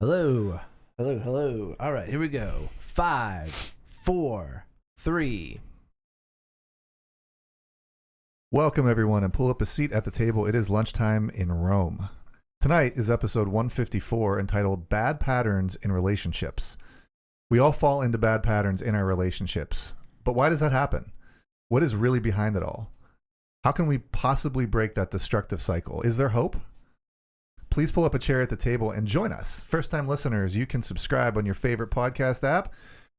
Hello. Hello, hello. All right, here we go. 5, 4, 3. Welcome, everyone, and pull up a seat at the table. It is lunchtime in Rome. Tonight is episode 154, entitled Bad Patterns in Relationships. We all fall into bad patterns in our relationships. But why does that happen? What is really behind it all? How can we possibly break that destructive cycle? Is there hope? Please pull up a chair at the table and join us. First-time listeners, you can subscribe on your favorite podcast app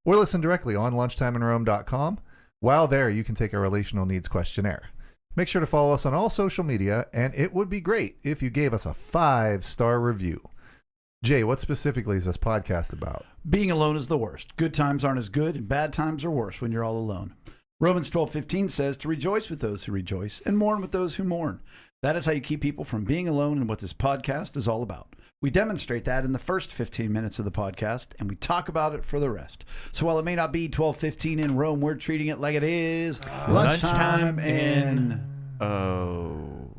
or listen directly on lunchtimeinrome.com. While there, you can take our relational needs questionnaire. Make sure to follow us on all social media, and it would be great if you gave us a 5-star review. Jay, what specifically is this podcast about? Being alone is the worst. Good times aren't as good, and bad times are worse when you're all alone. Romans 12:15 says to rejoice with those who rejoice and mourn with those who mourn. That is how you keep people from being alone and what this podcast is all about. We demonstrate that in the first 15 minutes of the podcast, and we talk about it for the rest. So while it may not be 12:15 in Rome, we're treating it like it is lunchtime in... Oh.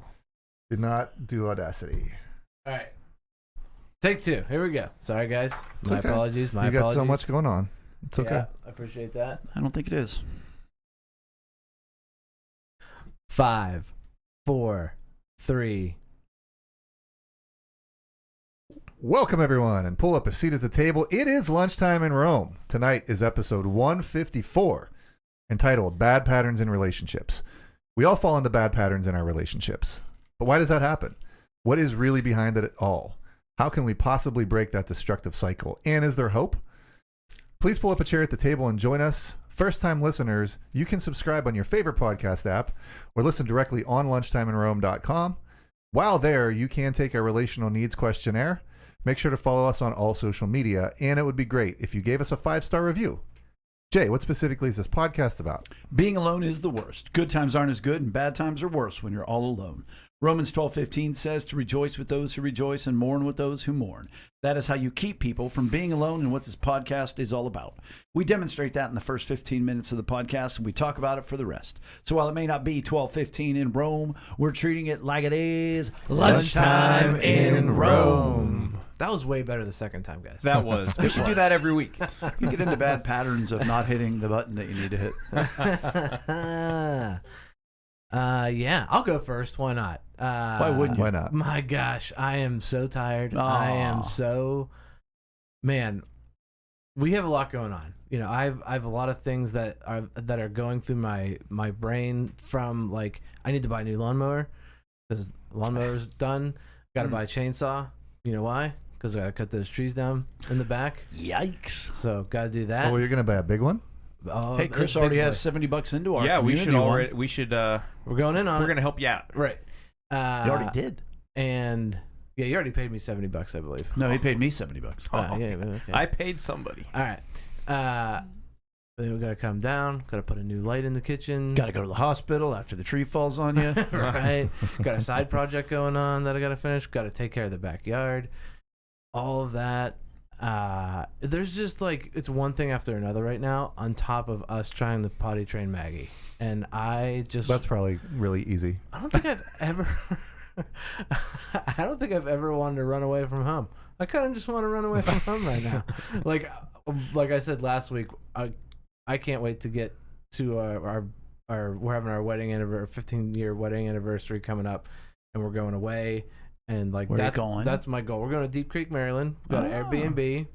Do not do Audacity. All right. Take 2. Here we go. Sorry, guys. It's My okay. apologies. My You got apologies. so much going on. It's okay. Yeah, I appreciate that. I don't think it is. 5, 4, 3. Welcome, everyone, and pull up a seat at the table. It is lunchtime in Rome. Tonight is episode 154, entitled Bad Patterns in Relationships. We all fall into bad patterns in our relationships. But why does that happen? What is really behind it all? How can we possibly break that destructive cycle? And is there hope? Please pull up a chair at the table and join us. First-time listeners, you can subscribe on your favorite podcast app or listen directly on lunchtimeinrome.com. While there, you can take our relational needs questionnaire. Make sure to follow us on all social media, and it would be great if you gave us a 5-star review. Jay, what specifically is this podcast about? Being alone is the worst. Good times aren't as good, and bad times are worse when you're all alone. Romans 12:15 says to rejoice with those who rejoice and mourn with those who mourn. That is how you keep people from being alone and what this podcast is all about. We demonstrate that in the first 15 minutes of the podcast, and we talk about it for the rest. So while it may not be 12:15 in Rome, we're treating it like it is lunchtime in Rome. That was way better the second time, guys. That was. We should do that every week. You get into bad patterns of not hitting the button that you need to hit. Yeah, I'll go first. Why not? Why wouldn't you? Why not? My gosh, I am so tired. I am so... Man, we have a lot going on. You know, I have a lot of things that are going through my brain from, like, I need to buy a new lawnmower because the lawnmower's done. Got to buy a chainsaw. You know why? Because I got to cut those trees down in the back. Yikes. So, got to do that. Oh, you're going to buy a big one? Hey, Chris already has $70 into our Yeah, we should community already. one. We should. We're going in on We're it. gonna help you out. Right. You already did. And, yeah, you already paid me $70, I believe. No, he paid me $70. Yeah, okay. I paid somebody. All right. Then we got to come down. Got to put a new light in the kitchen. Got to go to the hospital after the tree falls on you. Right. Got a side project going on that I got to finish. Got to take care of the backyard. All of that. There's just like, it's one thing after another right now on top of us trying to potty train Maggie. And I just... That's probably really easy. I don't think I've ever... I don't think I've ever wanted to run away from home. I kind of just want to run away from home right now. Like I said last week, I can't wait to get to our we're having our wedding anniversary, 15-year wedding anniversary coming up, and we're going away. And like Where are you going? That's my goal. We're going to Deep Creek, Maryland. We got an Airbnb.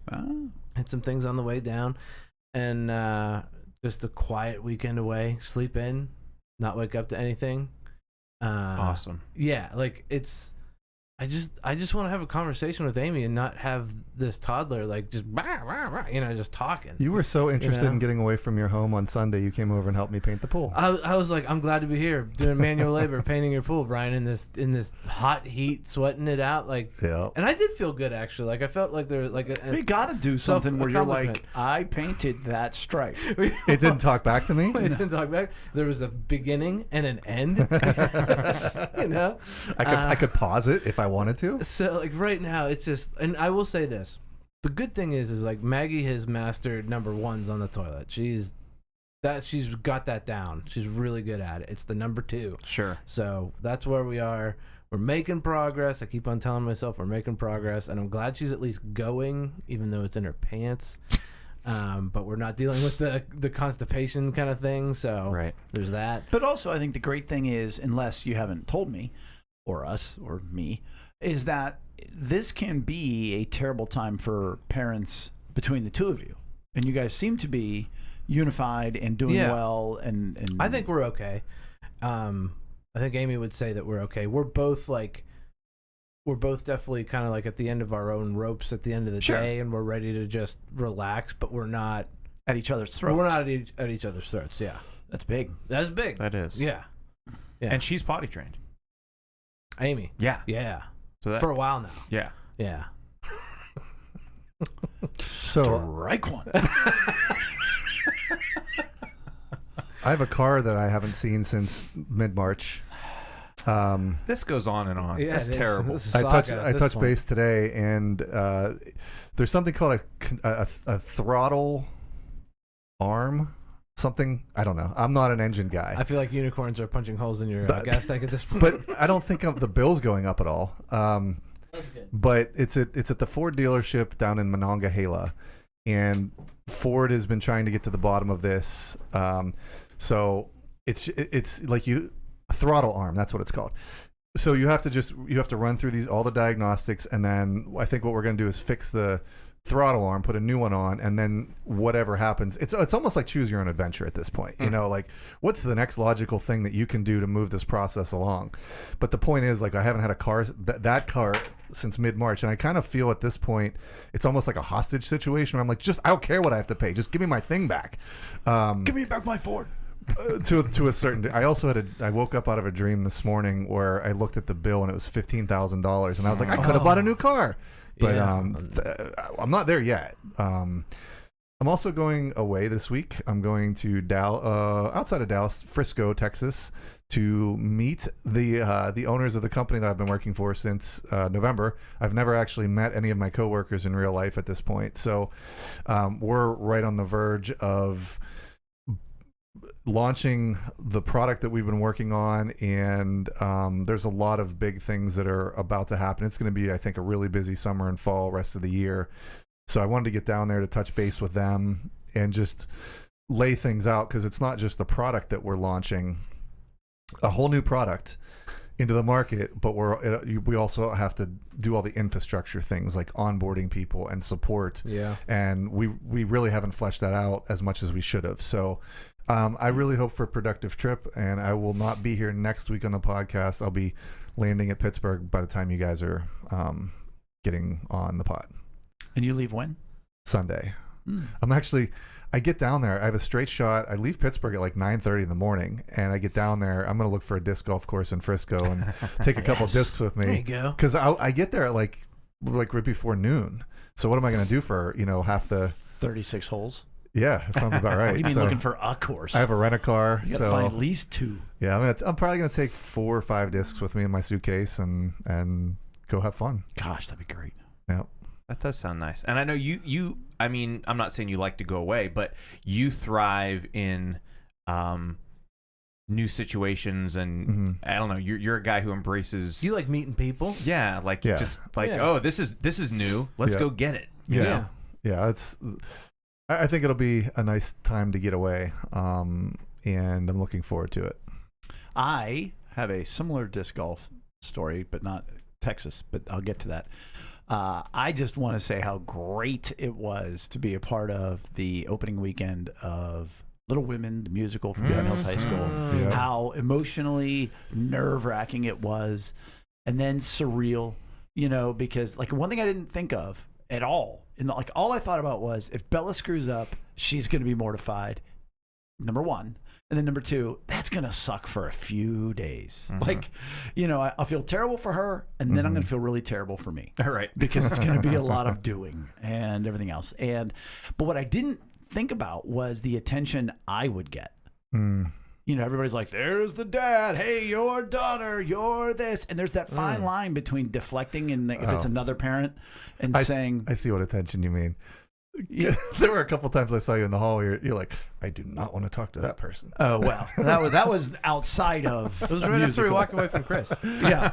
Had some things on the way down, and just a quiet weekend away. Sleep in, not wake up to anything. Awesome. Yeah, like it's. I just want to have a conversation with Amy and not have this toddler like just just talking. You were so interested know? in getting away from your home on Sunday, you came over and helped me paint the pool. I was like, I'm glad to be here doing manual labor painting your pool, Brian, in this hot heat, sweating it out, like. Yeah. And I did feel good actually. Like I felt like there was like We got to do something where you're like, self-accomplishment. I painted that stripe. It didn't talk back to me? It didn't talk back. There was a beginning and an end. You know, I could pause it if I wanted to. So like right now, it's just, and I will say this: the good thing is like Maggie has mastered number ones on the toilet. She's got that down. She's really good at it. It's the number 2. Sure. So that's where we are. we're making progress. I keep on telling myself we're making progress, and I'm glad she's at least going, even though it's in her pants. But we're not dealing with the constipation kind of thing, so there's that. But also, I think the great thing is, unless you haven't told me, or us, or me, is that this can be a terrible time for parents between the two of you. And you guys seem to be unified and doing well. And I think we're okay. I think Amy would say that we're okay. We're both definitely kind of like at the end of our own ropes at the end of the day, and we're ready to just relax, but we're not at each other's throats. We're not at each other's throats, yeah. That's big. That's big. That is. Yeah. And she's potty trained. Amy. Yeah. Yeah. So that, for a while now. Yeah. Yeah. So strike one. I have a car that I haven't seen since mid-March. This goes on and on. Yeah, That's terrible. I touched base today, and there's something called a throttle arm. Something, I don't know. I'm not an engine guy. I feel like unicorns are punching holes in your gas tank at this point. But I don't think the bill's going up at all. But it's at the Ford dealership down in Monongahela, and Ford has been trying to get to the bottom of this. So it's like a throttle arm. That's what it's called. So you have to run through all the diagnostics, and then I think what we're going to do is fix the throttle arm, put a new one on, and then whatever happens, it's almost like choose your own adventure at this point. You know, like what's the next logical thing that you can do to move this process along? But the point is, like, I haven't had a car that car since mid-March, and I kind of feel at this point it's almost like a hostage situation where I'm like, I don't care what I have to pay, just give me my thing back. Give me back my Ford. To a certain I also I woke up out of a dream this morning where I looked at the bill and it was $15,000, and I was like, I could have bought a new car. But I'm not there yet. I'm also going away this week. I'm going to outside of Dallas, Frisco, Texas, to meet the owners of the company that I've been working for since November. I've never actually met any of my coworkers in real life at this point. So we're right on the verge of launching the product that we've been working on, and there's a lot of big things that are about to happen. It's going to be, I think, a really busy summer and fall rest of the year. So I wanted to get down there to touch base with them and just lay things out, because it's not just the product that we're launching, a whole new product into the market, but we also have to do all the infrastructure things like onboarding people and support. Yeah. And we really haven't fleshed that out as much as we should have. So I really hope for a productive trip, and I will not be here next week on the podcast. I'll be landing at Pittsburgh by the time you guys are getting on the pod. And you leave when? Sunday. I get down there. I have a straight shot. I leave Pittsburgh at like 9:30 in the morning, and I get down there. I'm going to look for a disc golf course in Frisco and take a couple discs with me. There you go. Because I get there at like right before noon. So what am I going to do for half the 36 holes? Yeah, it sounds about right. What do you mean looking for a course? I have a rent-a-car. You got to find at least 2. Yeah, I'm probably going to take 4 or 5 discs with me in my suitcase and go have fun. Gosh, that'd be great. Yeah. That does sound nice. And I know you I mean, I'm not saying you like to go away, but you thrive in new situations, and I don't know, you're a guy who embraces. You like meeting people? Yeah, just like, oh, this is new. Let's go get it. Yeah. I think it'll be a nice time to get away, and I'm looking forward to it. I have a similar disc golf story, but not Texas, but I'll get to that. I just want to say how great it was to be a part of the opening weekend of Little Women, the musical from Glen Hills High School. Yeah. How emotionally nerve-wracking it was, and then surreal, because like one thing I didn't think of at all, all I thought about was, if Bella screws up, she's going to be mortified, number one. And then number 2, that's going to suck for a few days. I'll feel terrible for her, and then I'm going to feel really terrible for me. All right. Because it's going to be a lot of doing and everything else. But what I didn't think about was the attention I would get. Everybody's like, there's the dad. Hey, your daughter, you're this. And there's that fine line between deflecting and if it's another parent and saying. I see what attention you mean. There were a couple times I saw you in the hall where you're like, I do not want to talk to that person. Oh well, that was outside of. It was right after we walked away from Chris. Yeah,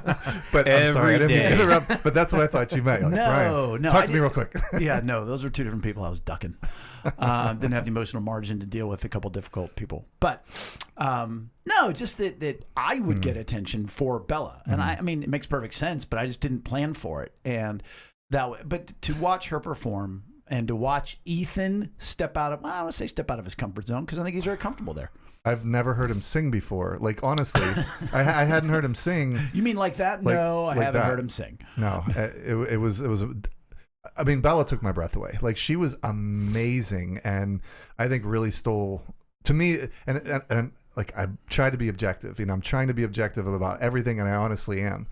But I'm sorry, I didn't mean to day. interrupt. But that's what I thought you meant. Like, No, Ryan, no, talk I to me real quick. yeah, no, those were two different people I was ducking. Didn't have the emotional margin to deal with a couple difficult people. But no, just that I would get attention for Bella. And I mean, it makes perfect sense, but I just didn't plan for it. And but to watch her perform and to watch Ethan step out of, I don't want to say step out of his comfort zone because I think he's very comfortable there. I've never heard him sing before. Like, honestly, I hadn't heard him sing. You mean like that? Like- No, I like haven't that. heard him sing. No, it was. I mean, Bella took my breath away. Like, she was amazing, and I think really stole to me. And like, I tried to be objective. You know, I'm trying to be objective about everything, and I honestly am.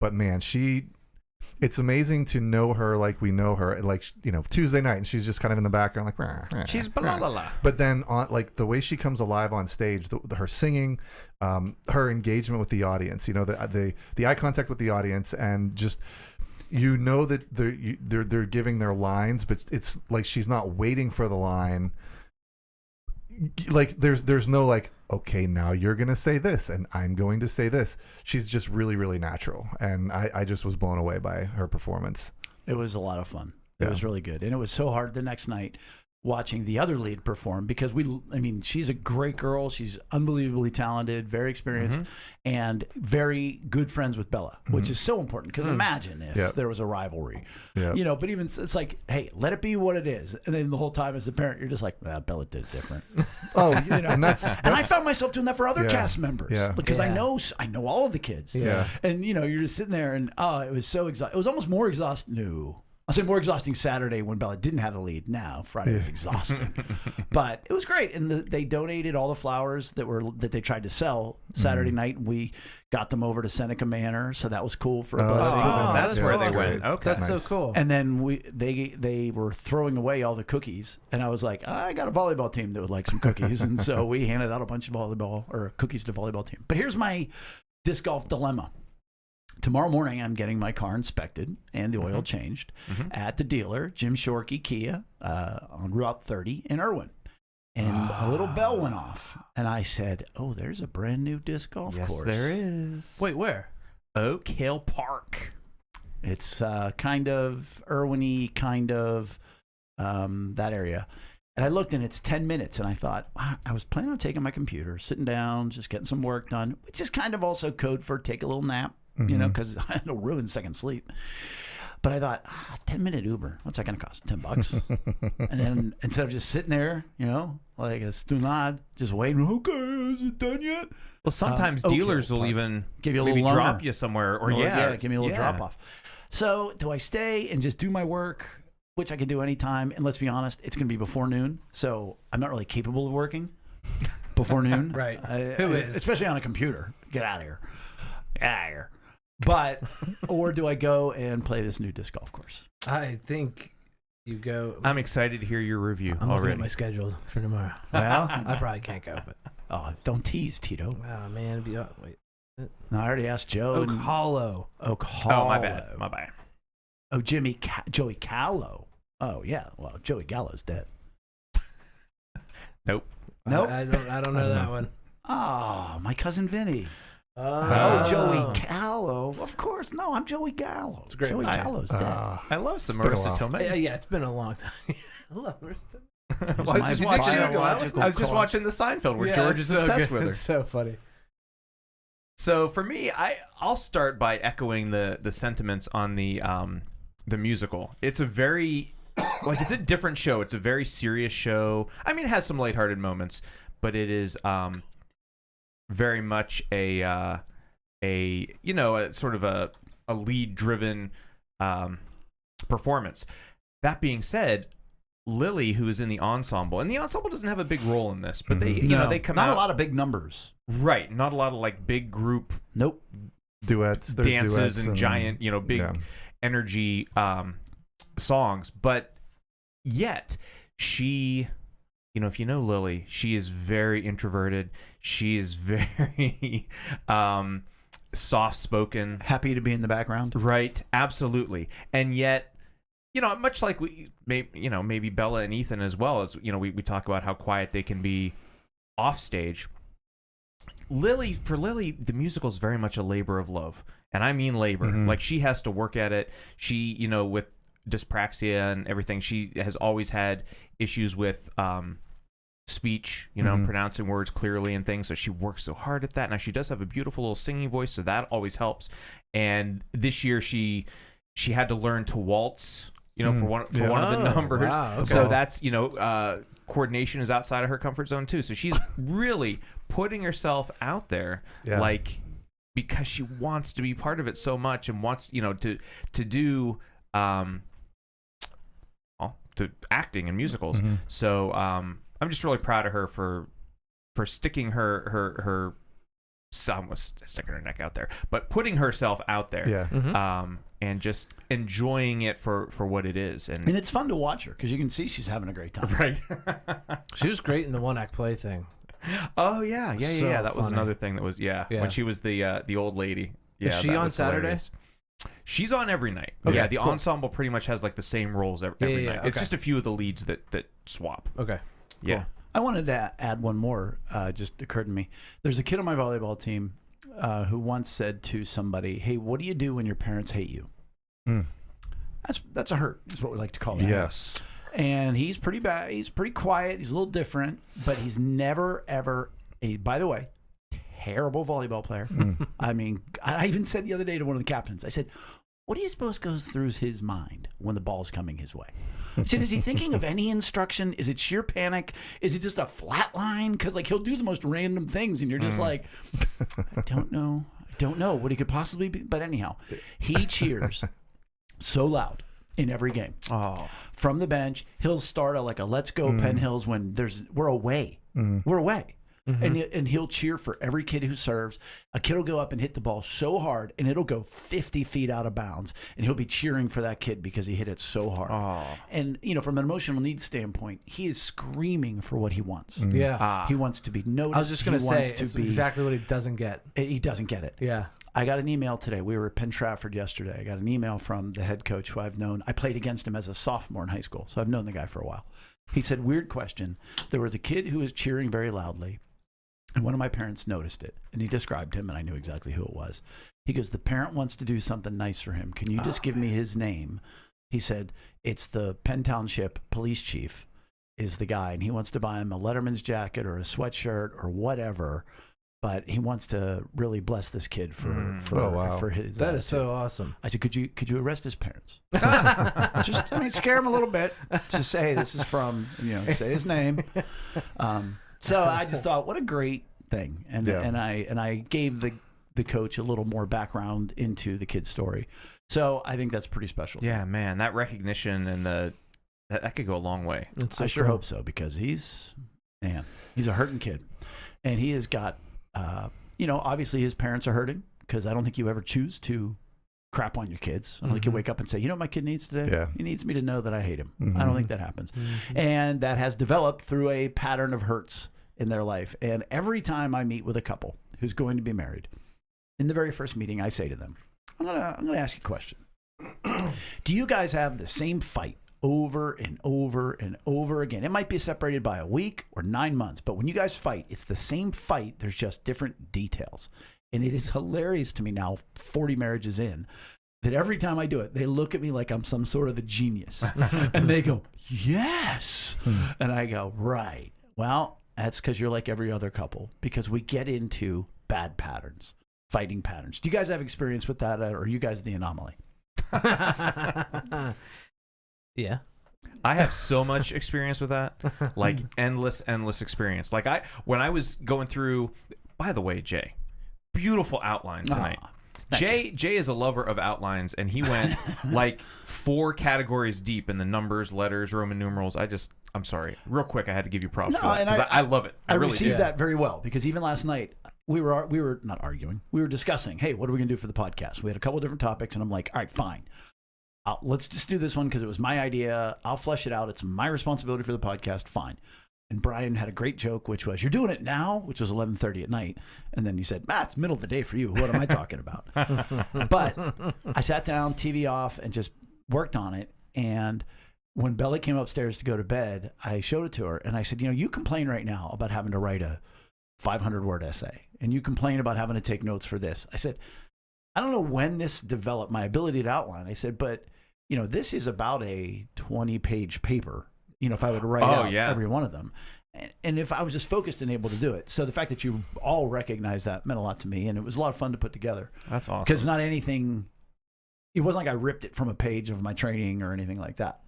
But man, it's amazing to know her like we know her, like, you know, Tuesday night, and she's just kind of in the background, like, rah, rah, She's rah. blah blah blah. But then, on like the way she comes alive on stage, her singing, her engagement with the audience, you know, the eye contact with the audience, and just, you know, that they're giving their lines, but it's like she's not waiting for the line. Like there's no like, okay, now you're gonna say this and I'm going to say this. She's just really, really natural, and I just was blown away by her performance. It was a lot of fun. It Yeah. was really good. And it was so hard the next night watching the other lead perform because she's a great girl. She's unbelievably talented, very experienced, and very good friends with Bella, which is so important because imagine if there was a rivalry, you know, but even it's like, hey, let it be what it is. And then the whole time as a parent, you're just like, Bella did it different. Oh, You know? and that's And I found myself doing that for other cast members because I Yeah. know all of the kids. Yeah. And, you know, you're just sitting there and, it was so exhausting. It was almost more exhausting. No. I'll say more exhausting Saturday when Bella didn't have the lead. Now Friday was exhausting, but it was great. And they donated all the flowers that they tried to sell Saturday night. And we got them over to Seneca Manor, so that was cool for a blessing. That's where they awesome. went. Okay, That's Nice. so cool. And then they were throwing away all the cookies, and I was like, I got a volleyball team that would like some cookies, and so we handed out a bunch of cookies to the volleyball team. But here's my disc golf dilemma. Tomorrow morning, I'm getting my car inspected and the oil changed at the dealer, Jim Shorkey Kia, on Route 30 in Irwin. And a little bell went off, and I said, "Oh, there's a brand new disc golf yes, course." there is. Wait, where? Oak Hill Park. It's kind of Irwin-y, kind of that area. And I looked, and it's 10 minutes, and I thought, wow, I was planning on taking my computer, sitting down, just getting some work done, which is kind of also code for take a little nap, you know, because I don't ruin second sleep. But I thought, 10-minute Uber, what's that going to cost? $10. And then instead of just sitting there, you know, like a stunad, just waiting, okay, is it done yet? Well, sometimes Oak dealers Hill will Park. even Give you a maybe little drop loaner. you somewhere, or give me a little yeah. drop off. So do I stay and just do my work, which I can do anytime? And let's be honest, it's going to be before noon, so I'm not really capable of working before noon. Right. Who is? Especially on a computer. Get out of here. Get out of here. But, or do I go and play this new disc golf course? I think you go. I'm excited to hear your review I'm looking already. at my schedule for tomorrow. Well, I probably can't go, but don't tease, Tito. oh man, wait. No, I already asked Joe. Oak and- Hollow. Oak Hollow. Oh, my bad. My bad. Oh, Joey Callow. Oh, yeah. Well, Joey Gallo's dead. Nope. Nope. I don't know that one. Oh, my cousin Vinny. Oh, Joey Callow. Of course. No, I'm Joey Gallo. It's a great Joey one. Gallo's dead. I love some been a Marissa while. Tomei. Yeah, it's been a long time. I love her. Well, I was just watching. biological I was just clock. watching the Seinfeld where Yeah, George it's is so obsessed good. with her. It's so funny. So for me, I'll start by echoing the sentiments on the musical. It's a very it's a different show. It's a very serious show. I mean, it has some lighthearted moments, but it is very much a sort of a lead driven performance. That being said, Lily, who is in the ensemble, and the ensemble doesn't have a big role in this, but they they come not out a lot of big numbers. right. Not a lot of like big group Nope. There's dances duets and giant, big yeah. energy songs, but yet she, if you know Lily, she is very introverted. She is very soft spoken. Happy to be in the background. Right, absolutely. And yet, much like maybe Bella and Ethan as well, as we talk about how quiet they can be off stage. For Lily, the musical is very much a labor of love, and I mean labor. Like, she has to work at it. She, with dyspraxia and everything, she has always had issues with speech, pronouncing words clearly and things. So she works so hard at that. Now, she does have a beautiful little singing voice, so that always helps. And this year, she had to learn to waltz, for one of the numbers. Wow, okay. So that's coordination is outside of her comfort zone too. So she's really putting herself out there, like, because she wants to be part of it so much and wants to do to acting and musicals. So I'm just really proud of her for sticking her almost sticking her neck out there, but putting herself out there. And just enjoying it for what it is. And it's fun to watch her because you can see she's having a great time. Right. She was great in the one-act play thing. Oh, yeah. So That was funny. another thing that was, when she was the old lady. Yeah, is she on Saturdays? She's on every night. Okay, yeah, the cool. ensemble pretty much has like the same roles every night. It's okay. just a few of the leads that swap. Okay. Yeah. Cool. I wanted to add one more, just occurred to me. There's a kid on my volleyball team who once said to somebody, "Hey, what do you do when your parents hate you?" That's a hurt, is what we like to call that. Yes. And he's pretty bad. He's pretty quiet. He's a little different, but he's never, ever, by the way, terrible volleyball player. I mean, I even said the other day to one of the captains, I said, what do you suppose goes through his mind when the ball's coming his way? I said, is he thinking of any instruction? Is it sheer panic? Is it just a flat line? Because, like, he'll do the most random things, and you're just like, I don't know what he could possibly be. But anyhow, he cheers so loud in every game. Oh. From the bench, he'll start a let's go Penn Hills when we're away. We're away. And he'll cheer for every kid who serves. A kid will go up and hit the ball so hard, and it'll go 50 feet out of bounds, and he'll be cheering for that kid because he hit it so hard. Oh. And, from an emotional needs standpoint, he is screaming for what he wants. Yeah. He wants to be noticed. I was just going to say, it's be exactly what he doesn't get. He doesn't get it. Yeah. I got an email today. We were at Penn Trafford yesterday. I got an email from the head coach who I've known. I played against him as a sophomore in high school, so I've known the guy for a while. He said, weird question. There was a kid who was cheering very loudly, and one of my parents noticed it, and he described him, and I knew exactly who it was. He goes, the parent wants to do something nice for him. Can you just give me his name? He said, it's the Penn Township police chief is the guy, and he wants to buy him a Letterman's jacket or a sweatshirt or whatever, but he wants to really bless this kid for his. That is so awesome. I said, could you arrest his parents? Just, scare him a little bit. Just say this is from, say his name. So I just thought, what a great thing, and I gave the coach a little more background into the kid's story. So I think that's pretty special. Yeah, man, that recognition and that could go a long way. I sure hope so, because he's a hurting kid, and he has got. Obviously his parents are hurting, because I don't think you ever choose to crap on your kids. I don't think you wake up and say, you know what my kid needs today? Yeah. He needs me to know that I hate him. I don't think that happens. And that has developed through a pattern of hurts in their life. And every time I meet with a couple who's going to be married, in the very first meeting, I say to them, I'm gonna ask you a question. Do you guys have the same fight over and over and over again? It might be separated by a week or 9 months, but when you guys fight, it's the same fight. There's just different details. And it is hilarious to me now, 40 marriages in, that every time I do it, they look at me like I'm some sort of a genius. And they go, yes. And I go, right. Well, that's because you're like every other couple, because we get into bad patterns, fighting patterns. Do you guys have experience with that, or are you guys the anomaly? Yeah. I have so much experience with that, like endless experience. Like when I was going through, by the way, Jay, beautiful outline tonight. Jay is a lover of outlines, and he went like 4 categories deep in the numbers, letters, Roman numerals. I'm sorry. Real quick, I had to give you props for that, because I love it. I really received that very well, because even last night we were not arguing. We were discussing, hey, what are we going to do for the podcast? We had a couple different topics, and I'm like, all right, fine. Let's just do this one because it was my idea. I'll flesh it out. It's my responsibility for the podcast. Fine. And Brian had a great joke, which was, you're doing it now, which was 11:30 at night. And then he said, it's middle of the day for you. What am I talking about? But I sat down, TV off, and just worked on it. And when Belly came upstairs to go to bed, I showed it to her and I said, you complain right now about having to write a 500-word essay, and you complain about having to take notes for this. I said, I don't know when this developed my ability to outline. I said, but this is about a 20-page paper. If I would write out every one of them, and if I was just focused and able to do it. So the fact that you all recognize that meant a lot to me, and it was a lot of fun to put together. That's awesome. Because not anything. It wasn't like I ripped it from a page of my training or anything like that.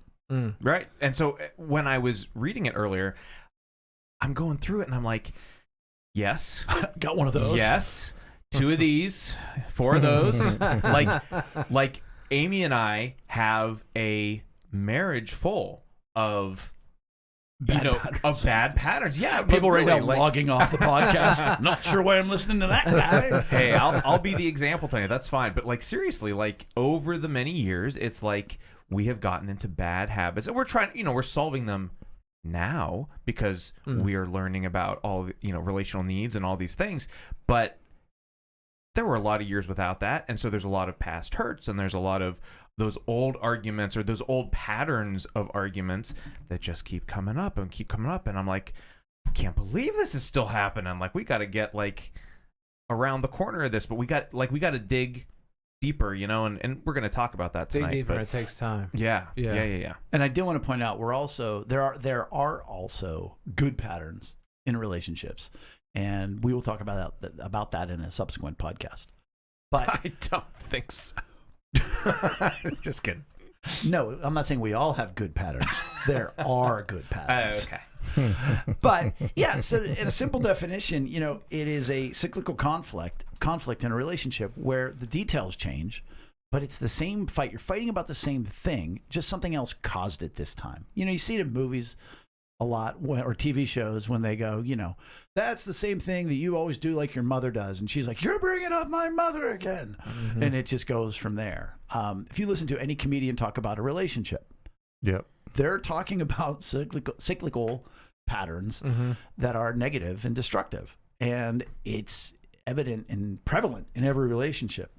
Right. And so when I was reading it earlier, I'm going through it and I'm like, yes. Got one of those. Yes. 2 of these, 4 of those. like Amy and I have a marriage full of bad patterns. Yeah. People right now logging off the podcast. Not sure why I'm listening to that guy. Hey, I'll be the example tonight. That's fine. But seriously, over the many years, it's like we have gotten into bad habits, and we're trying, we're solving them now because we are learning about all, relational needs and all these things. But there were a lot of years without that, and so there's a lot of past hurts, and there's a lot of those old arguments or those old patterns of arguments that just keep coming up, and I'm like, I can't believe this is still happening. We got to get around the corner of this, but we got to dig deeper, and we're going to talk about that tonight. Dig deeper, it takes time. Yeah. And I do want to point out, there are also good patterns in relationships, and we will talk about that in a subsequent podcast. But I don't think so. Just kidding. No, I'm not saying we all have good patterns. There are good patterns. Okay. But yeah, so in a simple definition, it is a cyclical conflict in a relationship where the details change, but it's the same fight. You're fighting about the same thing, just something else caused it this time. You see it in movies a lot, or TV shows, when they go, that's the same thing that you always do like your mother does. And she's like, you're bringing up my mother again. Mm-hmm. And it just goes from there. If you listen to any comedian talk about a relationship, they're talking about cyclical patterns that are negative and destructive. And it's evident and prevalent in every relationship.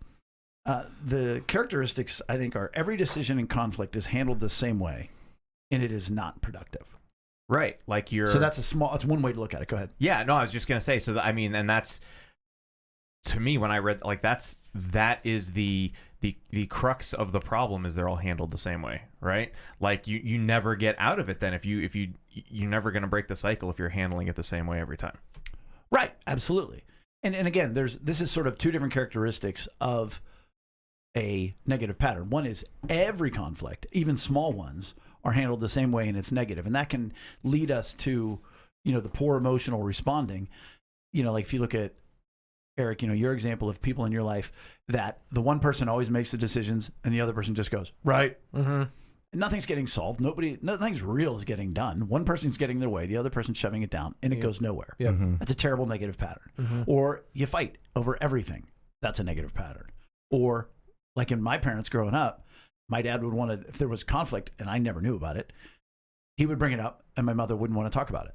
The characteristics, I think, are every decision in conflict is handled the same way, and it is not productive. Right. So that's one way to look at it. Go ahead. Yeah, no, I was just going to say, and that's, to me, when I read, that is the crux of the problem, is they're all handled the same way, right? You never get out of it then if you're never going to break the cycle if you're handling it the same way every time. Right. Absolutely. And again, this is sort of 2 different characteristics of a negative pattern. One is every conflict, even small ones, are handled the same way, and it's negative. And that can lead us to, the poor emotional responding. If you look at, Eric, your example of people in your life that the one person always makes the decisions and the other person just goes, right. Mm-hmm. And nothing's getting solved. Nothing's real is getting done. One person's getting their way, the other person's shoving it down, and it goes nowhere. Yeah. Mm-hmm. That's a terrible negative pattern. Mm-hmm. Or you fight over everything. That's a negative pattern. Or like in my parents growing up, my dad would want to, if there was conflict and I never knew about it, he would bring it up and my mother wouldn't want to talk about it.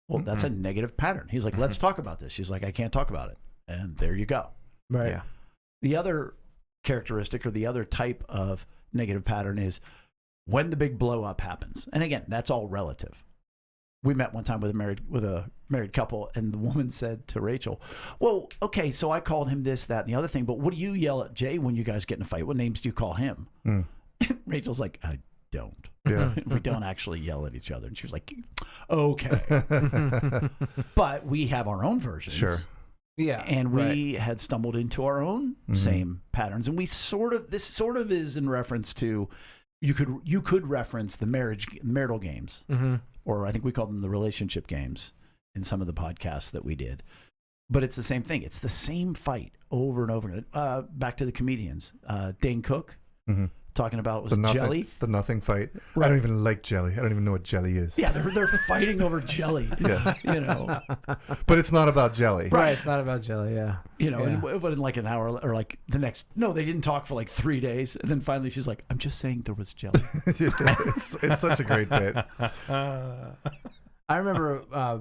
Well, that's a negative pattern. He's like, let's talk about this. She's like, I can't talk about it. And there you go. Right. Yeah. The other characteristic or the other type of negative pattern is when the big blow up happens. And again, that's all relative. We met one time with a married couple, and the woman said to Rachel, well, okay, so I called him this, that, and the other thing, but what do you yell at Jay when you guys get in a fight? What names do you call him? Rachel's like, I don't. Yeah. We don't actually yell at each other. And she was like, okay. But we have our own versions. Sure. Yeah. And we had stumbled into our own same patterns. And this sort of is in reference to, you could reference the marital games. Mm-hmm. Or I think we called them the relationship games in some of the podcasts that we did. But it's the same thing. It's the same fight over and over. Back to the comedians. Dane Cook talking about, jelly? The nothing fight. Right. I don't even like jelly. I don't even know what jelly is. Yeah, they're fighting over jelly. Yeah. But it's not about jelly. Right, it's not about jelly, yeah. But in like an hour or like the next, no, they didn't talk for like 3 days. And then finally she's like, I'm just saying there was jelly. It's such a great bit. I remember,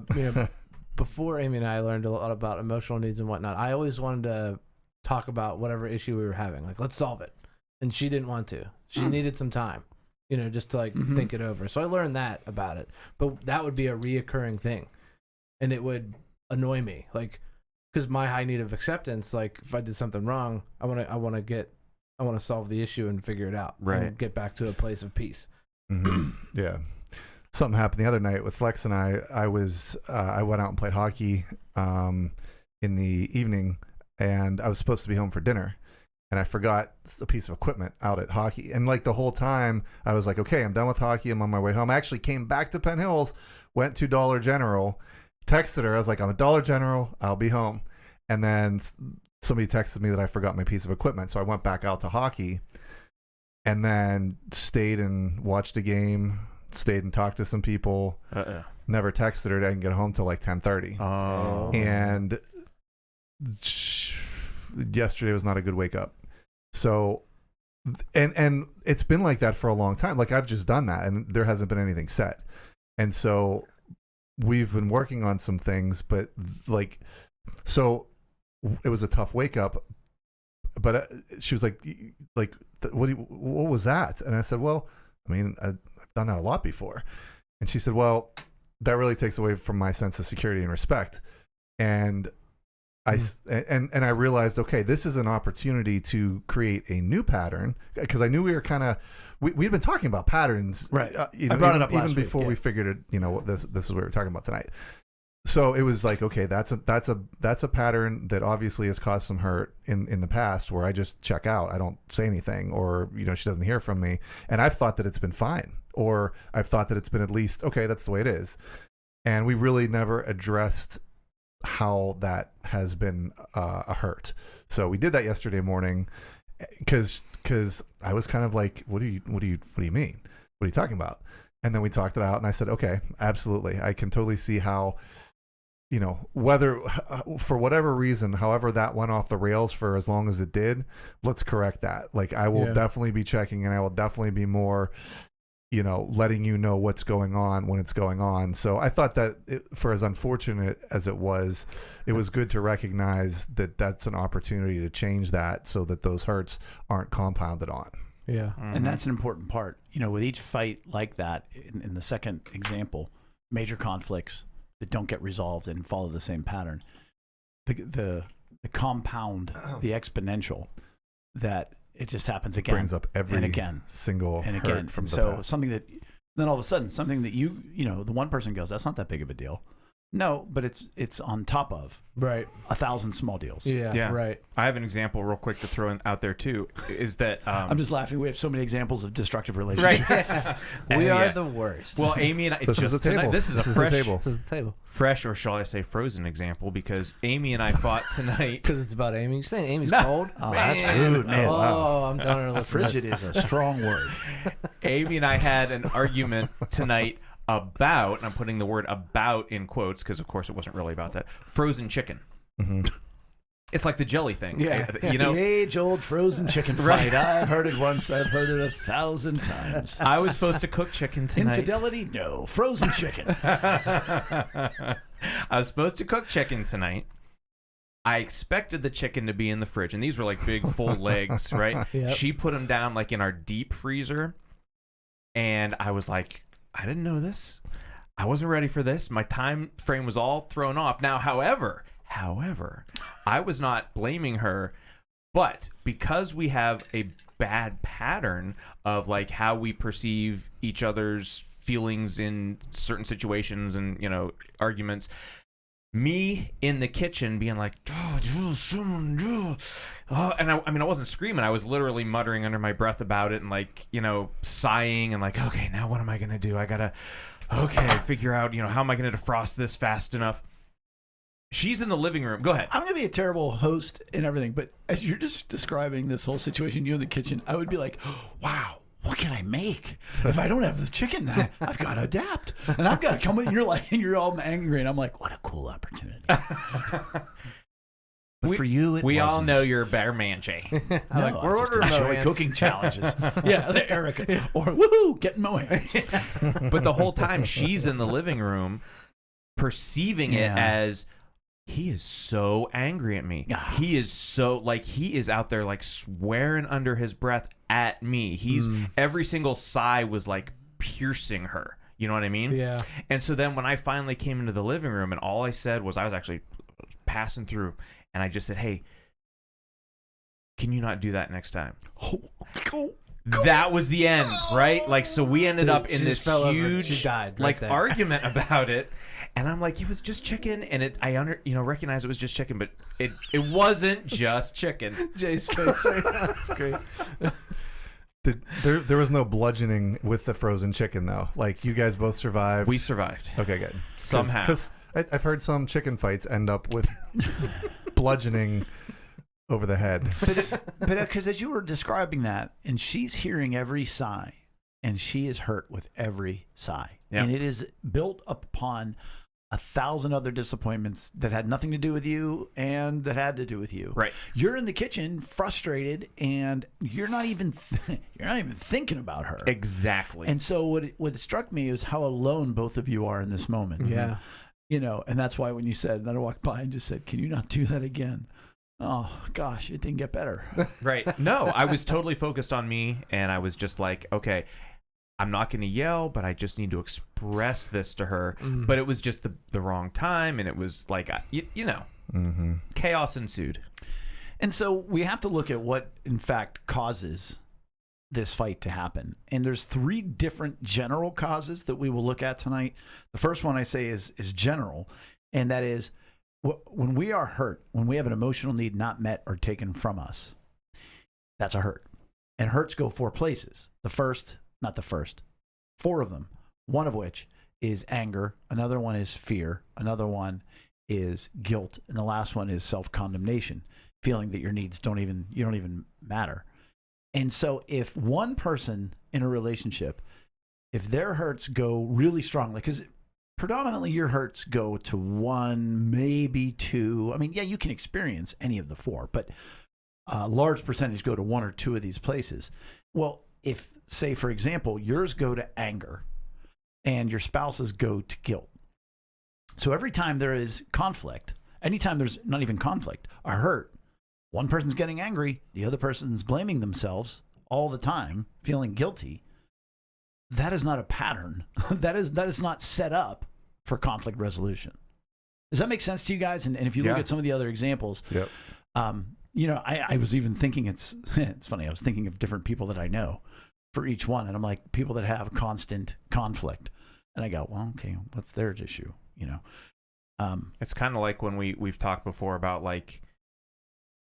before Amy and I learned a lot about emotional needs and whatnot, I always wanted to talk about whatever issue we were having. Like, let's solve it. And she didn't want to. She needed some time. just to like think it over. So I learned that about it. But that would be a reoccurring thing, and it would annoy me, like, because my high need of acceptance, like if I did something wrong, I want to solve the issue and figure it out, right? And get back to a place of peace. Yeah. Something happened the other night with Flex and I. I went out and played hockey in the evening, and I was supposed to be home for dinner, and I forgot a piece of equipment out at hockey. And like the whole time, I was like, okay, I'm done with hockey. I'm on my way home. I actually came back to Penn Hills, went to Dollar General, texted her. I was like, I'm at Dollar General. I'll be home. And then somebody texted me that I forgot my piece of equipment, so I went back out to hockey, and then stayed and watched a game. Stayed and talked to some people. Never texted her. Didn't get home till like 10:30. Oh. And yesterday was not a good wake up. So, and it's been like that for a long time. Like I've just done that, and there hasn't been anything set. And so we've been working on some things, but like, so it was a tough wake up. But she was like, what was that? And I said, well, I mean, I've done that a lot before. And she said, well, that really takes away from my sense of security and respect. And I realized, okay, this is an opportunity to create a new pattern, because I knew we were kind of, we'd been talking about patterns, right? I brought it up last even before week, we figured it, this is what we were talking about tonight. So it was like, okay, that's a pattern that obviously has caused some hurt in the past, where I just check out. I don't say anything, or she doesn't hear from me, and I've thought that it's been fine, or I've thought that it's been at least okay. That's the way it is, and we really never addressed how that has been a hurt. So we did that yesterday morning, because I was kind of like, what do you mean? What are you talking about? And then we talked it out, and I said, okay, absolutely, I can totally see how. Whether for whatever reason, however that went off the rails for as long as it did, let's correct that. Like I will definitely be checking, and I will definitely be more, letting you know what's going on when it's going on. So I thought that for as unfortunate as it was good to recognize that that's an opportunity to change that, so that those hurts aren't compounded on. Yeah. And that's an important part. With each fight like that, in the second example, major conflicts that don't get resolved and follow the same pattern, the compound, the exponential, that it just happens again, brings up every and again, single and hurt again. from the so past. something that then all of a sudden, something that the one person goes, that's not that big of a deal. No, but it's on top of 1,000 small deals. Yeah, right. I have an example real quick to throw out there too. Is that I'm just laughing. We have so many examples of destructive relationships. Right. We are the worst. Well, Amy and I, this is the table. This is a fresh, this is the table. Fresh, or shall I say, frozen example, because Amy and I fought tonight. Because it's about Amy. You're saying Amy's cold? Oh, that's rude, man. Oh, wow. I'm telling her. Listen, Frigid is a strong word. Amy and I had an argument tonight about, and I'm putting the word "about" in quotes because, of course, it wasn't really about that, frozen chicken. Mm-hmm. It's like the jelly thing. The age-old frozen chicken fight. I've heard it once. I've heard it 1,000 times. I was supposed to cook chicken tonight. Infidelity? No. Frozen chicken. I was supposed to cook chicken tonight. I expected the chicken to be in the fridge, and these were like big, full legs, right? Yep. She put them down like in our deep freezer, and I was like, I didn't know this. I wasn't ready for this. My time frame was all thrown off. Now, however, I was not blaming her, but because we have a bad pattern of like how we perceive each other's feelings in certain situations and, arguments, me in the kitchen being like, and I wasn't screaming. I was literally muttering under my breath about it and like, sighing and like, okay, now what am I going to do? I got to, figure out, how am I going to defrost this fast enough? She's in the living room. Go ahead. I'm going to be a terrible host and everything, but as you're just describing this whole situation, you in the kitchen, I would be like, wow. What can I make? If I don't have the chicken, then I've got to adapt, and I've got to come with. And you're all angry, and I'm like, what a cool opportunity. But for you, we wasn't. all know you're a better man, Jay. No, we're I just ordering enjoy Moe-Hands. cooking challenges. Yeah, the Erica or woohoo, getting Moe-Hands. But the whole time she's in the living room, perceiving it as, he is so angry at me. He is so like he is out there like swearing under his breath at me. He's every single sigh was like piercing her. You know what I mean? Yeah. And so then when I finally came into the living room and all I said was I was actually passing through and I just said, "Hey, can you not do that next time?" That was the end, right? Like, so we ended up in this huge she died like argument about it. And I'm like, it was just chicken, and I recognize it was just chicken, but it wasn't just chicken. Jay's face right now. That's great. There was no bludgeoning with the frozen chicken, though. Like, you guys both survived. We survived. Okay, good. Somehow. Because I've heard some chicken fights end up with bludgeoning over the head. But because as you were describing that, and she's hearing every sigh, and she is hurt with every sigh. Yeah. And it is built upon 1,000 other disappointments that had nothing to do with you and that had to do with you. Right. You're in the kitchen, frustrated, and you're not even thinking about her. Exactly. And so what struck me is how alone both of you are in this moment. Yeah. You know, and that's why when you said, and I walked by and just said, "Can you not do that again?" Oh gosh, it didn't get better. Right. No, I was totally focused on me, and I was just like, okay, I'm not going to yell, but I just need to express this to her. But it was just the wrong time, and it was like, chaos ensued. And so we have to look at what, in fact, causes this fight to happen. And there's 3 different general causes that we will look at tonight. The first one I say is general, and that is when we are hurt, when we have an emotional need not met or taken from us, that's a hurt. And hurts go 4 places. Not the first, 4 of them, one of which is anger, another one is fear, another one is guilt, and the last one is self-condemnation, feeling that your needs don't even matter. And so if one person in a relationship, if their hurts go really strongly, because predominantly your hurts go to 1, maybe 2. I mean, yeah, you can experience any of the 4, but a large percentage go to 1 or 2 of these places. Well, if, say, for example, yours go to anger and your spouse's go to guilt. So every time there is conflict, anytime there's not even conflict, a hurt, one person's getting angry, the other person's blaming themselves all the time, feeling guilty. That is not a pattern. that is not set up for conflict resolution. Does that make sense to you guys? And if you look at some of the other examples, Yep. I was even thinking it's funny. I was thinking of different people that I know for each one. And I'm like, people that have constant conflict. And I go, well, okay, what's their issue? It's kind of like when we've talked before about like,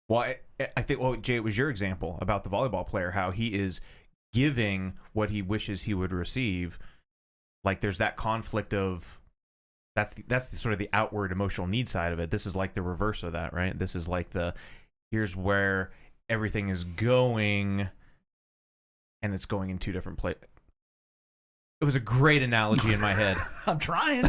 well, I think, well, Jay, it was your example about the volleyball player, how he is giving what he wishes he would receive. Like there's that conflict of, that's the sort of the outward emotional need side of it. This is like the reverse of that, right? This is like here's where everything is going, and it's going in 2 different places. It was a great analogy in my head. I'm trying.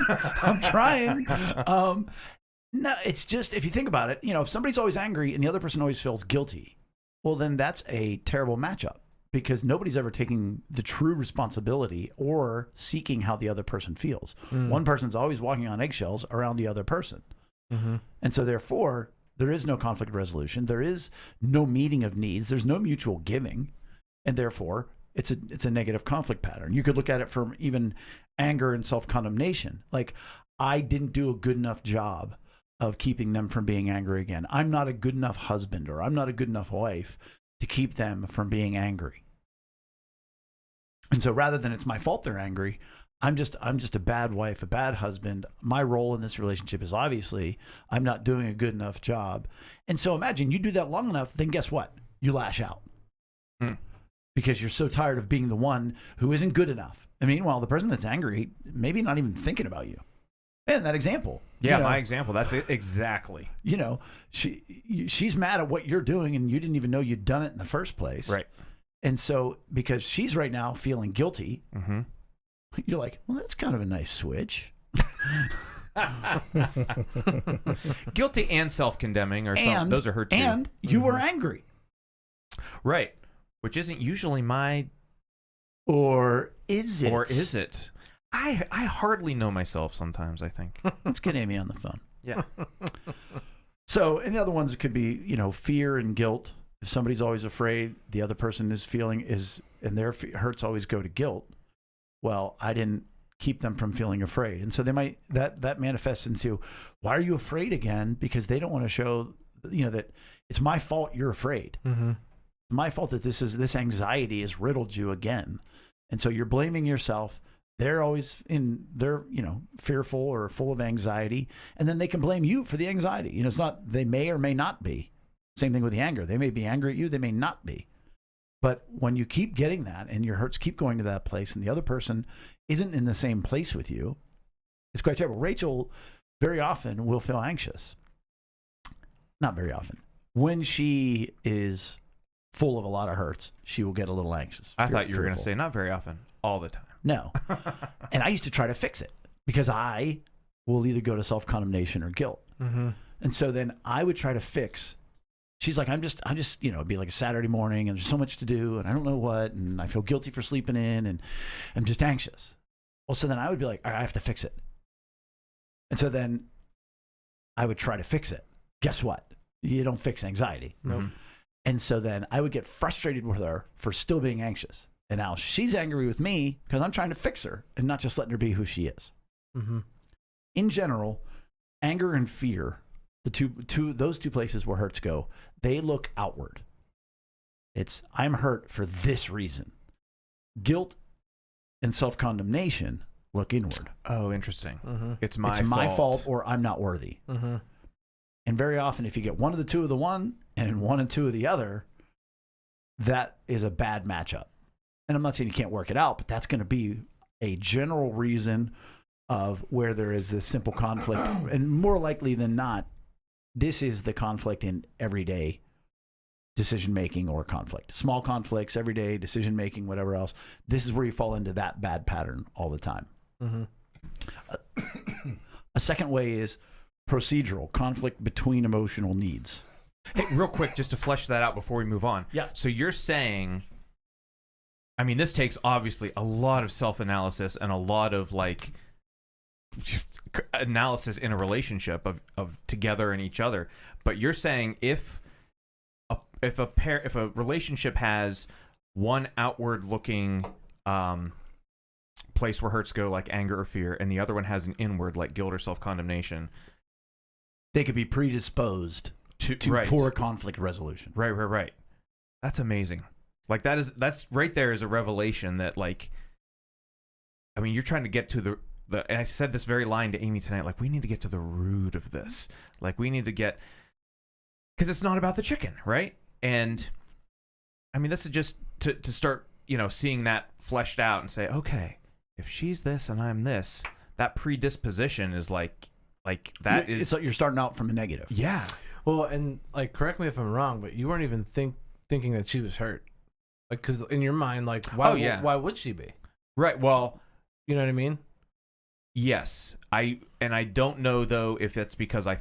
No, it's just, if you think about it, if somebody's always angry and the other person always feels guilty, well, then that's a terrible matchup because nobody's ever taking the true responsibility or seeking how the other person feels. One person's always walking on eggshells around the other person. And so therefore, there is no conflict resolution. There is no meeting of needs. There's no mutual giving. And therefore, it's a negative conflict pattern. You could look at it from even anger and self-condemnation. Like, I didn't do a good enough job of keeping them from being angry again. I'm not a good enough husband, or I'm not a good enough wife to keep them from being angry. And so rather than it's my fault they're angry, I'm just a bad wife, a bad husband. My role in this relationship is obviously I'm not doing a good enough job. And so imagine you do that long enough, then guess what? You lash out. Because you're so tired of being the one who isn't good enough. And meanwhile, the person that's angry, maybe not even thinking about you. And that example. Yeah, my example. That's it exactly. She's mad at what you're doing, and you didn't even know you'd done it in the first place. Right. And so because she's right now feeling guilty, you're like, well, that's kind of a nice switch. Guilty and self-condemning those are her too. And you were angry. Right. Which isn't usually my... Or is it? I hardly know myself sometimes, I think. Let's get Amy on the phone. Yeah. So, and the other ones could be, fear and guilt. If somebody's always afraid, the other person is feeling and their hurts always go to guilt. Well, I didn't keep them from feeling afraid. And so they might, that manifests into, why are you afraid again? Because they don't want to show, that it's my fault you're afraid. Mm-hmm. It's my fault that this anxiety has riddled you again. And so you're blaming yourself. They're always they're fearful or full of anxiety. And then they can blame you for the anxiety. It's not, they may or may not be. Same thing with the anger. They may be angry at you. They may not be. But when you keep getting that and your hurts keep going to that place and the other person isn't in the same place with you, it's quite terrible. Rachel very often will feel anxious. Not very often. When she is full of a lot of hurts, she will get a little anxious. I thought you were going to say not very often, all the time. No. And I used to try to fix it because I will either go to self-condemnation or guilt. Mm-hmm. And so then I would try to fix. She's like, I'm just, it'd be like a Saturday morning and there's so much to do and I don't know what, and I feel guilty for sleeping in and I'm just anxious. Well, so then I would be like, all right, I have to fix it. And so then I would try to fix it. Guess what? You don't fix anxiety. Nope. And so then I would get frustrated with her for still being anxious. And now she's angry with me because I'm trying to fix her and not just letting her be who she is. Mm-hmm. In general, anger and fear, those two places where hurts go, they look outward. It's, I'm hurt for this reason. Guilt and self-condemnation look inward. Oh, interesting. Mm-hmm. It's my fault or I'm not worthy. Mm-hmm. And very often, if you get one of the two of the one and one and two of the other, that is a bad matchup. And I'm not saying you can't work it out, but that's going to be a general reason of where there is this simple conflict. And more likely than not, this is the conflict in everyday decision-making or conflict. Small conflicts, everyday decision-making, whatever else. This is where you fall into that bad pattern all the time. Mm-hmm. A second way is procedural, conflict between emotional needs. Hey, real quick, just to flesh that out before we move on. Yeah. So you're saying, I mean, this takes obviously a lot of self-analysis and a lot of analysis in a relationship of together and each other. But you're saying if a relationship has one outward looking place where hurts go, like anger or fear, and the other one has an inward, like guilt or self-condemnation, they could be predisposed to right. poor conflict resolution. Right. That's amazing. Like that's right there is a revelation that, like, I mean, you're trying to get to the and I said this very line to Amy tonight, like, we need to get to the root of this. Like, we need to get, because it's not about the chicken, right? And I mean, this is just to start, seeing that fleshed out and say, okay, if she's this and I'm this, that predisposition is like that is. It's like you're starting out from a negative. Yeah. Well, and correct me if I'm wrong, but you weren't even thinking that she was hurt, because in your mind, why would she be? Right. Well, you know what I mean? Yes. I don't know though if it's because I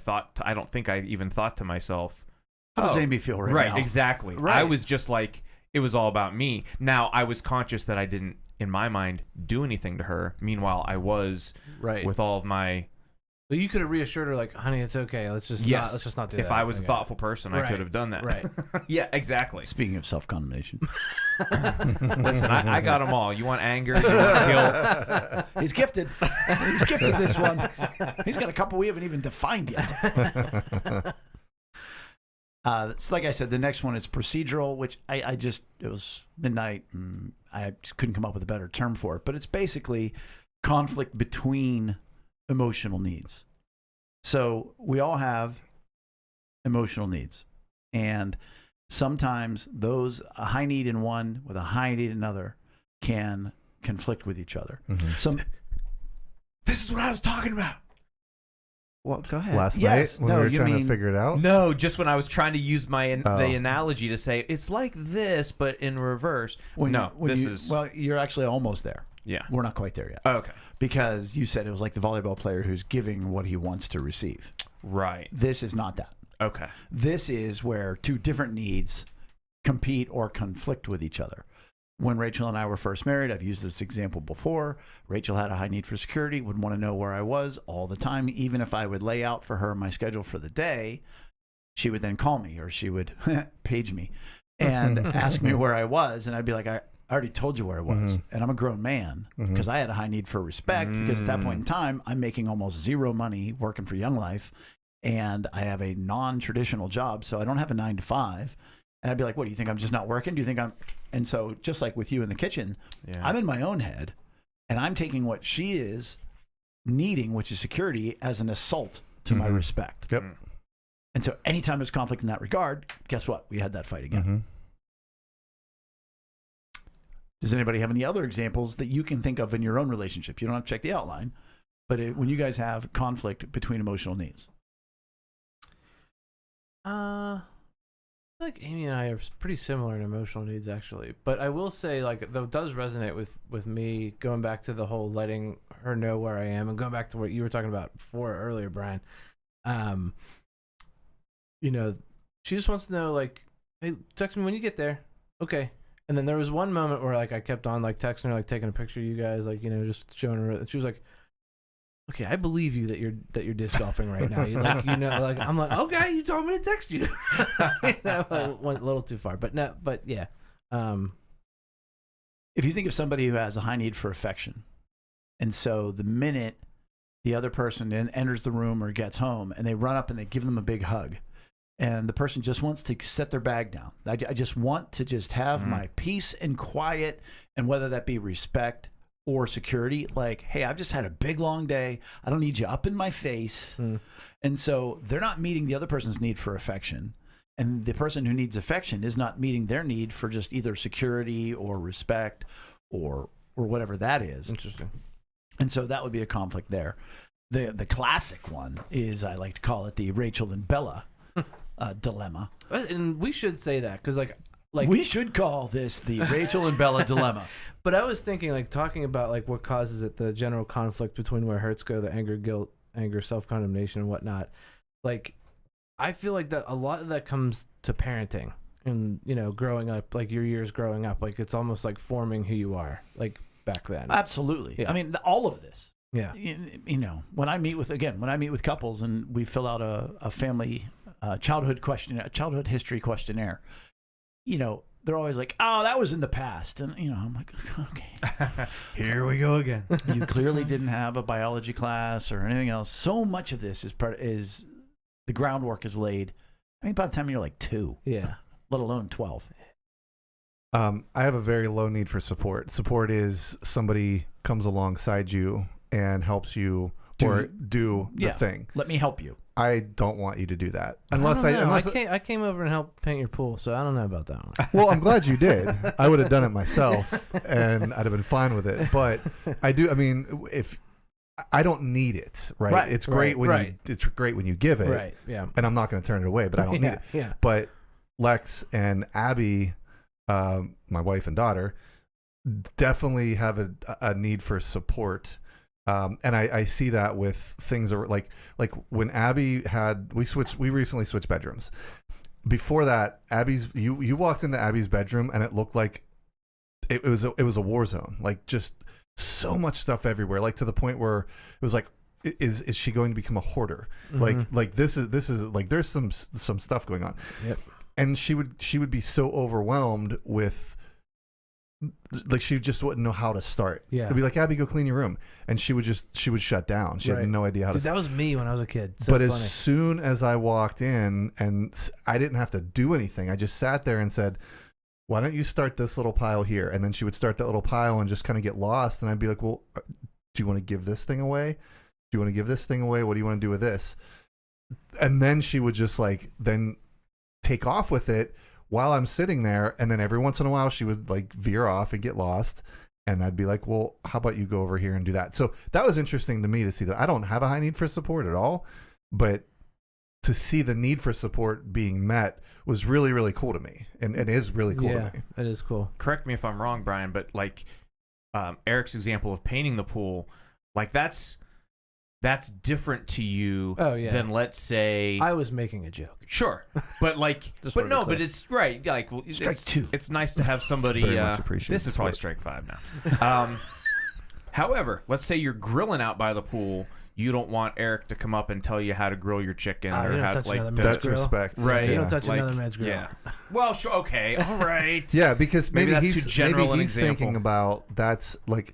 don't think I even thought to myself, how does Amy feel right now? Right. Exactly. Right. I was just like, it was all about me. Now I was conscious that I didn't, in my mind, do anything to her. Meanwhile, I was right with all of my. But you could have reassured her, like, honey, it's okay. Let's just not do that. If I was a thoughtful person, I could have done that. Right. Yeah, exactly. Speaking of self-condemnation. Listen, I got them all. You want anger? You want guilt? He's gifted. He's gifted this one. He's got a couple we haven't even defined yet. So like I said, the next one is procedural, which it was midnight and I just couldn't come up with a better term for it. But it's basically conflict between emotional needs. So we all have emotional needs, and sometimes a high need in one with a high need in another can conflict with each other. Mm-hmm. This is what I was talking about. Well, go ahead. Last night when we were trying to figure it out? No, just when I was trying to use the analogy to say it's like this, but in reverse. Well, you're actually almost there. Yeah. We're not quite there yet. Oh, okay. Because you said it was like the volleyball player who's giving what he wants to receive. Right. This is not that. Okay. This is where two different needs compete or conflict with each other. when Rachel and I were first married, I've used this example before. Rachel had a high need for security, would want to know where I was all the time. Even if I would lay out for her my schedule for the day, she would then call me, or she would page me and ask me where I was. And I'd be like, I already told you where I was. And I'm a grown man because I had a high need for respect because at that point in time, I'm making almost zero money working for Young Life. And I have a non-traditional job, so I don't have a 9 to 5. And I'd be like, what, do you think I'm just not working? Do you think I'm... And so just like with you in the kitchen, I'm in my own head, and I'm taking what she is needing, which is security, as an assault to my respect. Yep. And so anytime there's conflict in that regard, guess what? We had that fight again. Does anybody have any other examples that you can think of in your own relationship? You don't have to check the outline, but when you guys have conflict between emotional needs. I feel like Amy and I are pretty similar in emotional needs, actually. But I will say, like, that does resonate with me, going back to the whole letting her know where I am, and going back to what you were talking about earlier, Brian. You know, she just wants to know, like, hey, text me when you get there. Okay. And then there was one moment where, like, I kept on, like, texting her, like, taking a picture of you guys, like, you know, just showing her. And she was like, okay, I believe you that you're disc golfing right now. You like, you know, like, I'm like, okay, you told me to text you. You know, I went a little too far, but no, but yeah. If you think of somebody who has a high need for affection, and so the minute the other person enters the room or gets home, and they run up and they give them a big hug, and the person just wants to set their bag down. I just want to just have my peace and quiet, and whether that be respect or security, like, hey, I've just had a big long day. I don't need you up in my face. And so they're not meeting the other person's need for affection. And the person who needs affection is not meeting their need for just either security or respect or whatever that is. Interesting. And so that would be a conflict there. The classic one is, I like to call it the Rachel and Bella dilemma. And we should say that because, like we should call this the Rachel and Bella dilemma. But I was thinking, like, talking about, like, what causes it, the general conflict between where hurts go, the anger, guilt, self condemnation, and whatnot. Like, I feel like that a lot of that comes to parenting and, you know, growing up, like your years growing up, like it's almost like forming who you are, like back then. Absolutely. Yeah. I mean, all of this. Yeah. You know, when I meet with couples and we fill out a family childhood history questionnaire, you know, they're always like, oh, that was in the past. And, you know, I'm like, okay. Here we go again. You clearly didn't have a biology class or anything else. So much of this is the groundwork is laid. I mean, by the time you're like 2. Yeah. Let alone 12. I have a very low need for support. Support is somebody comes alongside you and helps you do the thing. Let me help you. I don't want you to do that I came over and helped paint your pool, so I don't know about that one. Well, I'm glad you did. I would have done it myself, and I'd have been fine with it. But I do. I mean, if I don't need it, right? It's great it's great when you give it, right? Yeah. And I'm not going to turn it away, but I don't need it. Yeah. But Lex and Abby, my wife and daughter, definitely have a need for support. And I see that with things like when Abby we recently switched bedrooms. Before that, you walked into Abby's bedroom and it looked like it was a war zone. Like, just so much stuff everywhere, like to the point where it was like, is she going to become a hoarder? Like this is like, there's some stuff going on. Yep. And she would be so overwhelmed with, like, she just wouldn't know how to start. Yeah. It'd be like, Abby, go clean your room. And she would shut down. She had no idea how to. That was me when I was a kid. So but funny. As soon as I walked in, and I didn't have to do anything, I just sat there and said, why don't you start this little pile here? And then she would start that little pile and just kind of get lost. And I'd be like, well, do you want to give this thing away? Do you want to give this thing away? What do you want to do with this? And then she would just then take off with it while I'm sitting there. And then every once in a while she would like veer off and get lost. And I'd be like, well, how about you go over here and do that? So that was interesting to me to see that. I don't have a high need for support at all, but to see the need for support being met was really, really cool to me. And it is really cool to me. It is cool. Correct me if I'm wrong, Brian, but like Eric's example of painting the pool, like that's that's different to you Oh, yeah. than, let's say, I was making a joke. sure, but like, Just but wanted to no, be clear. but it's right. Like, well, Strike two. It's nice to have somebody. Very much appreciate this the is probably support. strike 5 now. However, let's say you're grilling out by the pool. You don't want Eric to come up and tell you how to grill your chicken You or don't how touch to like another man's That's grill. respect. right. You Yeah. don't touch like, another man's grill. Yeah. Well, sure. Okay. All right. Yeah, because Maybe maybe, that's he's too general maybe an he's example. thinking about that's like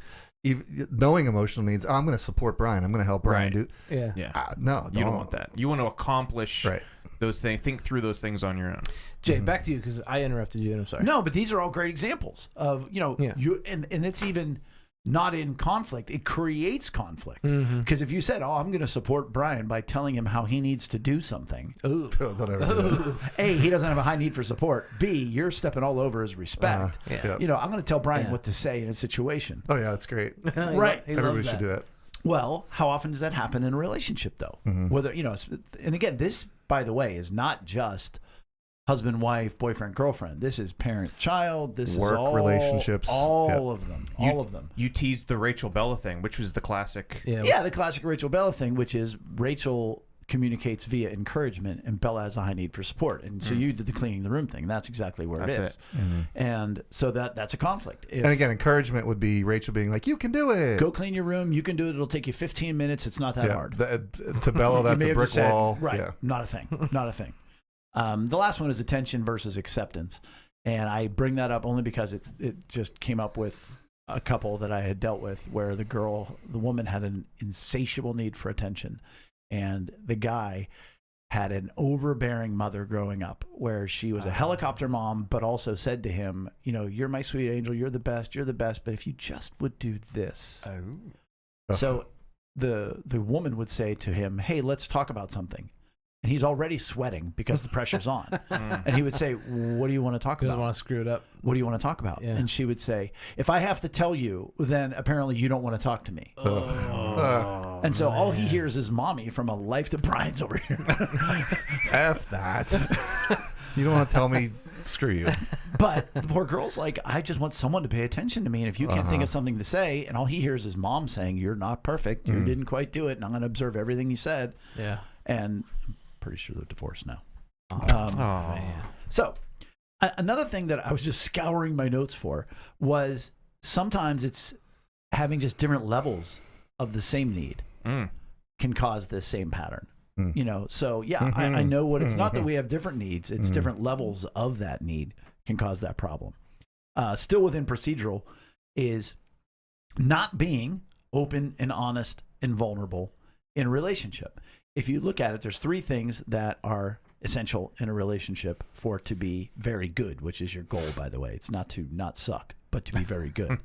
knowing emotional needs. I'm going to support Brian. I'm going to help Brian Right. do. Yeah. Yeah. No, You don't want that. You want to accomplish Right. those things. Think through those things on your own. Jay, back to you because I interrupted you and I'm sorry. No, but these are all great examples of, Yeah. you and it's even not in conflict. It creates conflict. Because if you said, "Oh, I'm going to support Brian by telling him how he needs to do something," Ooh. Don't ever do that. A, he doesn't have a high need for support. B, you're stepping all over his respect. Yeah. Yeah. I'm going to tell Brian Yeah. what to say in a situation. Oh yeah, that's great. Right. He loves Everybody should that. do that. Well, how often does that happen in a relationship, though? Whether, and again, this, by the way, is not just husband, wife, boyfriend, girlfriend. This is parent, child. This Work, is all relationships. all of them, all of them. You teased the Rachel Bella thing, which was the classic. Yeah. Yeah, the classic Rachel Bella thing, which is Rachel communicates via encouragement, and Bella has a high need for support. And so you did the cleaning the room thing. That's exactly where That's it is. And so that's a conflict. If, And again, encouragement would be Rachel being like, "You can do it." go clean your room. You can do it. It'll take you 15 minutes. It's not that hard. To Bella, You that's may a have brick just said, wall. Right. Yeah. Not a thing. Not a thing. The last one is attention versus acceptance. And I bring that up only because it just came up with a couple that I had dealt with where the woman had an insatiable need for attention. And the guy had an overbearing mother growing up where she was a helicopter mom, but also said to him, "You're my sweet angel. You're the best. But if you just would do this." So the woman would say to him, "Hey, let's talk about something." And he's already sweating because the pressure's on. And he would say, "What do you want to talk Doesn't about? want to screw it up. What do you want to talk about?" Yeah. And she would say, "If I have to tell you, then apparently you don't want to talk to me." And so all he hears is mommy from a life that Brian's over here. F that. You don't want to tell me? Screw you. But the poor girl's like, "I just want someone to pay attention to me. And if you can't think of something to say," and all he hears is mom saying, "You're not perfect. You didn't quite do it. And I'm going to observe everything you said." Yeah. And I'm pretty sure they're divorced now. Man. So another thing that I was just scouring my notes for was sometimes it's having just different levels of the same need can cause this same pattern. So yeah, I know what it's not that we have different needs. It's different levels of that need can cause that problem. Still within procedural is not being open and honest and vulnerable in a relationship. If you look at it, there's 3 things that are essential in a relationship for it to be very good, which is your goal, by the way. It's not to not suck, but to be very good.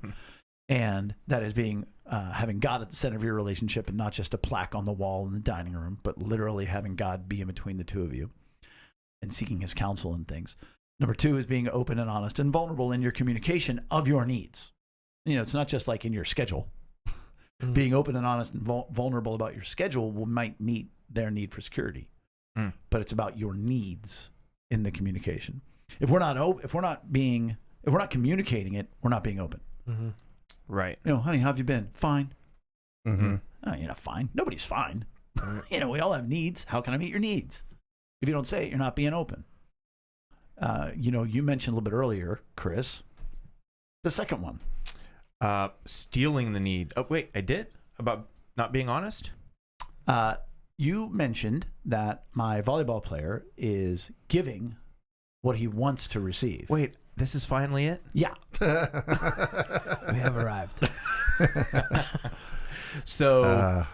And that is being having God at the center of your relationship and not just a plaque on the wall in the dining room, but literally having God be in between the two of you and seeking his counsel and things. Number 2 is being open and honest and vulnerable in your communication of your needs. It's not just like in your schedule. Being open and honest and vulnerable about your schedule might meet their need for security, but it's about your needs in the communication. If we're not communicating it, we're not being open. Right. Honey, how have you been? Fine. Mm-hmm. Oh, you're not fine. Nobody's fine. We all have needs. How can I meet your needs? If you don't say it, you're not being open. You mentioned a little bit earlier, Chris, the second one. Stealing the need. Oh, wait, I did? About not being honest? You mentioned that my volleyball player is giving what he wants to receive. Wait, this is finally it? Yeah. We have arrived. So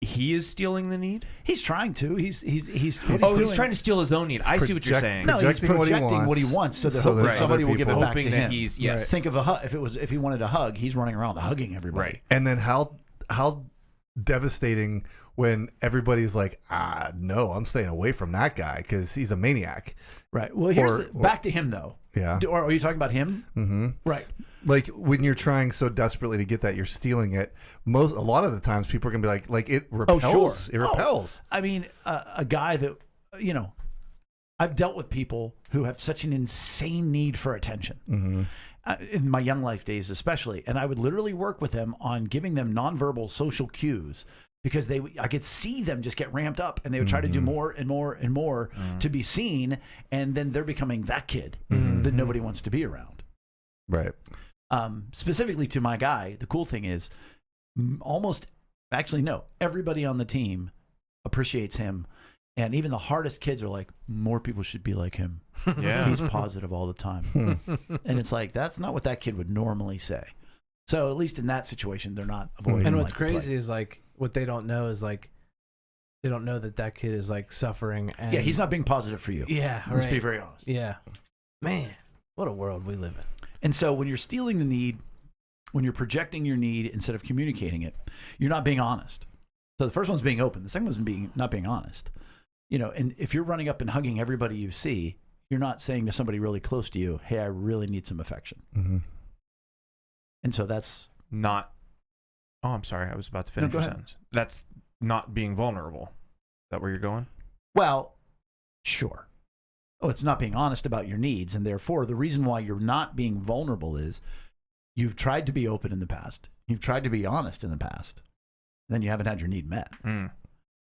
he is stealing the need? He's trying to. He's He's doing- trying to steal his own need. I see what you're saying. No, he's projecting what he projecting what he wants wants so that so hopefully that somebody other will give it people- back Hoping to that him. he's, yes. Think of a hug. If he wanted a hug, he's running around hugging everybody. Right. And then how devastating when everybody's like, no, I'm staying away from that guy because he's a maniac. Right. Well, back to him though. Yeah. Or are you talking about him? Mm-hmm. Right. Like when you're trying so desperately to get that, you're stealing it. A lot of the times, people are gonna be like it repels. sure. It repels. I mean, a guy that I've dealt with people who have such an insane need for attention, in my young life days especially, and I would literally work with them on giving them nonverbal social cues because I could see them just get ramped up, and they would try to do more and more and more to be seen, and then they're becoming that kid that nobody wants to be around. Right. Specifically to my guy, the cool thing is everybody on the team appreciates him. And even the hardest kids are like, more people should be like him. Yeah. He's positive all the time. And it's like, that's not what that kid would normally say. So at least in that situation, they're not avoiding. And what's crazy is like, what they don't know is like, they don't know that kid is like suffering. And yeah, he's not being positive for you. Yeah, Let's be very honest. Yeah. Man, what a world we live in. And so when you're stealing the need, when you're projecting your need instead of communicating it, you're not being honest. So the first one's being open. The second one's not being honest. You know, and if you're running up and hugging everybody you see, you're not saying to somebody really close to you, hey, I really need some affection. And so that's not. Oh, I'm sorry. I was about to finish your sentence. That's not being vulnerable. Is that where you're going? Well, sure. Oh, it's not being honest about your needs. And therefore, the reason why you're not being vulnerable is you've tried to be open in the past. You've tried to be honest in the past. Then you haven't had your need met.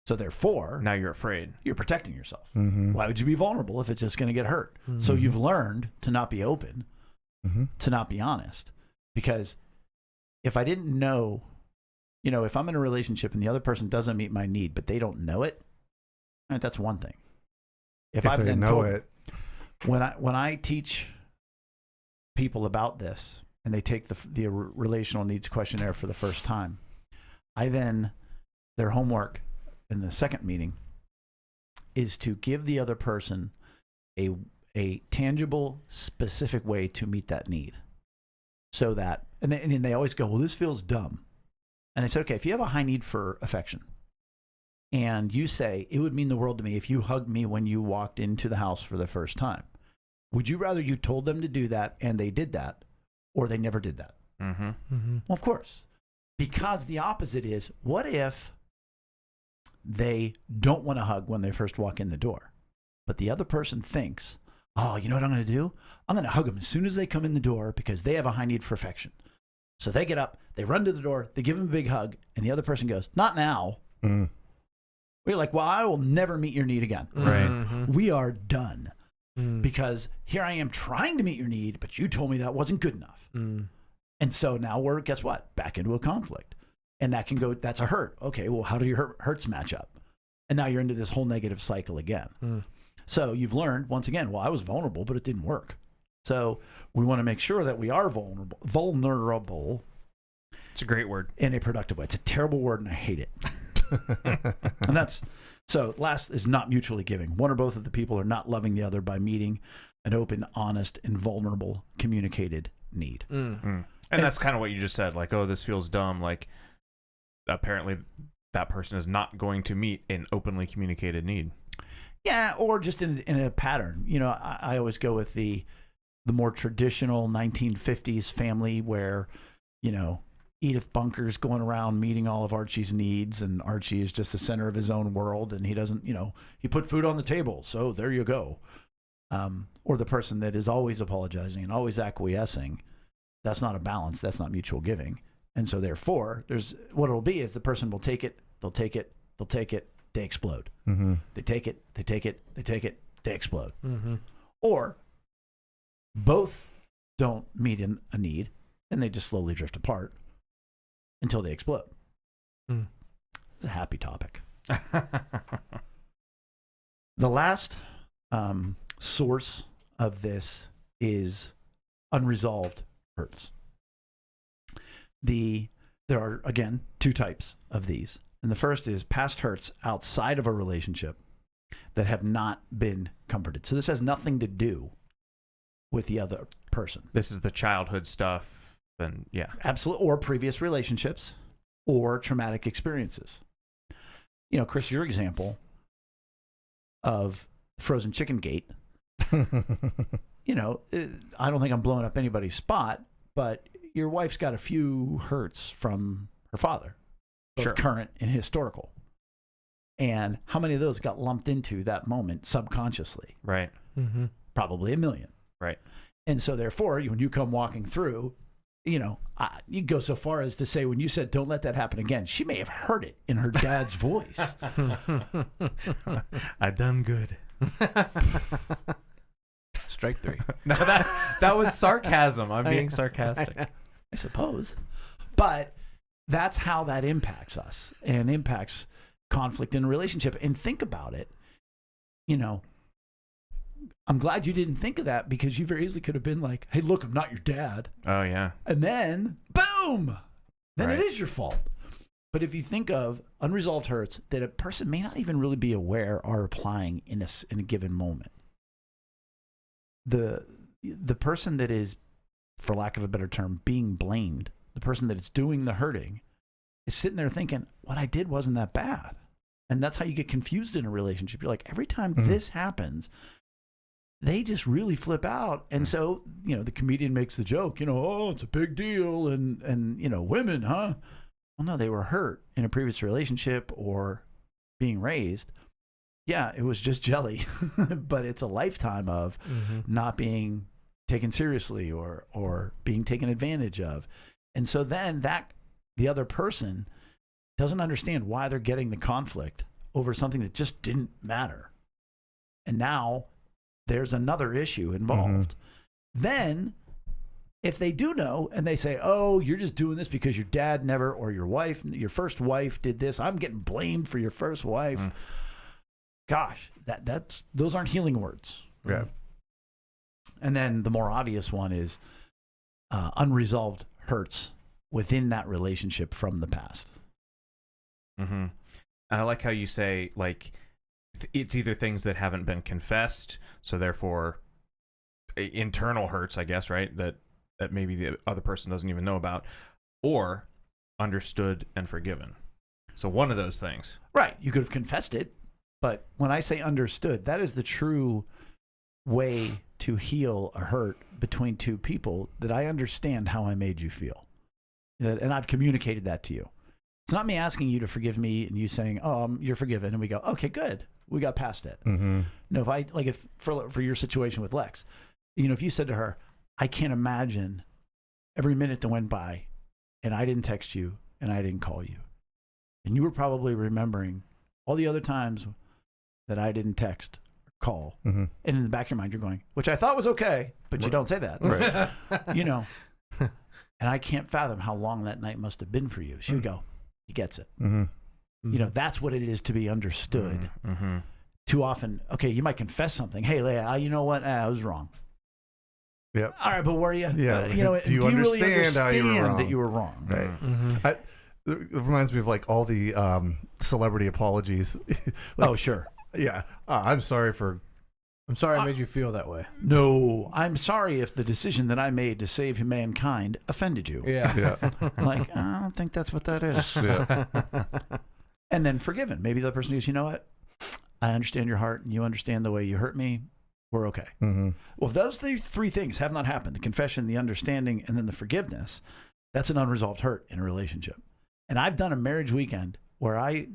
So therefore, now you're afraid. You're protecting yourself. Why would you be vulnerable if it's just going to get hurt? So you've learned to not be open, to not be honest. Because if I didn't know, you know, if I'm in a relationship and the other person doesn't meet my need, but they don't know it, right, that's one thing. If I've they know it, when I teach people about this and they take the relational needs questionnaire for the first time, their homework in the second meeting is to give the other person a tangible, specific way to meet that need. So that, and they always go, well, this feels dumb. And I said, okay, if you have a high need for affection and you say, it would mean the world to me if you hugged me when you walked into the house for the first time, would you rather you told them to do that and they did that, or they never did that? Well, of course. Because the opposite is, what if they don't want to hug when they first walk in the door, but the other person thinks, oh, you know what I'm going to do? I'm going to hug them as soon as they come in the door because they have a high need for affection. So they get up, they run to the door, they give them a big hug, and the other person goes, not now. We're like, well, I will never meet your need again. Right. We are done because here I am trying to meet your need, but you told me that wasn't good enough. And so now we're, guess what? Back into a conflict. And that can go, that's a hurt. Okay, well, how do your hurts match up? And now you're into this whole negative cycle again. So you've learned, once again, well, I was vulnerable, but it didn't work. So we want to make sure that we are vulnerable. It's a great word. In a productive way. It's a terrible word, and I hate it. And that's, so last is not mutually giving. One or both of the people are not loving the other by meeting an open, honest, and vulnerable communicated need. And that's kind of what you just said. Like, oh, this feels dumb. Like, apparently that person is not going to meet an openly communicated need. Yeah, or just in a pattern. You know, I always go with the more traditional 1950s family where, you know, Edith Bunker's going around meeting all of Archie's needs, and Archie is just the center of his own world, and he doesn't, you know, he put food on the table, so there you go. Or the person that is always apologizing and always acquiescing. That's not a balance. That's not mutual giving. And so therefore, there's what it'll be is the person will take it, they'll take it, they'll take it, they explode. They take it, they take it, they take it, they explode. Or both don't meet a need, and they just slowly drift apart until they explode. It's a happy topic. The last source of this is unresolved hurts. There are, again, two types of these. And the first is past hurts outside of a relationship that have not been comforted. So this has nothing to do with the other person. This is the childhood stuff. And yeah. Absolutely. Or previous relationships or traumatic experiences. You know, Chris, your example of frozen chicken gate, you know, I don't think I'm blowing up anybody's spot, but your wife's got a few hurts from her father, both current and historical. And how many of those got lumped into that moment subconsciously? Right. Probably 1 million. Right. And so therefore, when you come walking through, you go so far as to say when you said, don't let that happen again, she may have heard it in her dad's voice. I done good. Strike 3. No, that was sarcasm. I'm being sarcastic. I suppose. But that's how that impacts us and impacts conflict in a relationship. And think about it. I'm glad you didn't think of that, because you very easily could have been like, hey, look, I'm not your dad. Oh, yeah. And then, boom, then Right. it is your fault. But if you think of unresolved hurts that a person may not even really be aware are applying in a given moment, the person that is, for lack of a better term, being blamed, the person that is doing the hurting, is sitting there thinking, what I did wasn't that bad. And that's how you get confused in a relationship. You're like, every time this happens, they just really flip out. And so, the comedian makes the joke, oh, it's a big deal. And women, huh? Well, no, they were hurt in a previous relationship or being raised. Yeah, it was just jelly, but it's a lifetime of not being taken seriously or being taken advantage of. And so then the other person doesn't understand why they're getting the conflict over something that just didn't matter. And now there's another issue involved. Then if they do know and they say, oh, you're just doing this because your dad never, or your first wife did this, I'm getting blamed for your first wife. Gosh, those aren't healing words. Yeah. And then the more obvious one is unresolved hurts within that relationship from the past. And I like how you say, like, it's either things that haven't been confessed, so therefore internal hurts, I guess, right? That maybe the other person doesn't even know about, or understood and forgiven. So one of those things. Right. You could have confessed it, but when I say understood, that is the true way to heal a hurt between two people, that I understand how I made you feel. And I've communicated that to you. It's not me asking you to forgive me and you saying, oh, you're forgiven. And we go, okay, good. We got past it. No, if for your situation with Lex, if you said to her, I can't imagine every minute that went by and I didn't text you and I didn't call you. And you were probably remembering all the other times that I didn't text or call. And in the back of your mind, you're going, which I thought was okay, but you don't say that. Right. And I can't fathom how long that night must have been for you. She would go, he gets it. That's what it is to be understood. Too often, okay, you might confess something. Hey, Leah, you know what? I was wrong. Yep. All right, but were you? Yeah. Do you really understand how you were wrong? that you were wrong? Right. It reminds me of like all the celebrity apologies. Oh, sure. Yeah. I'm sorry I made you feel that way. No, I'm sorry if the decision that I made to save mankind offended you. Yeah. Like, I don't think that's what that is. Yeah. And then forgiven. Maybe the person goes, you know what? I understand your heart and you understand the way you hurt me. We're okay. Well, if those three things have not happened, the confession, the understanding, and then the forgiveness, that's an unresolved hurt in a relationship. And I've done a marriage weekend where I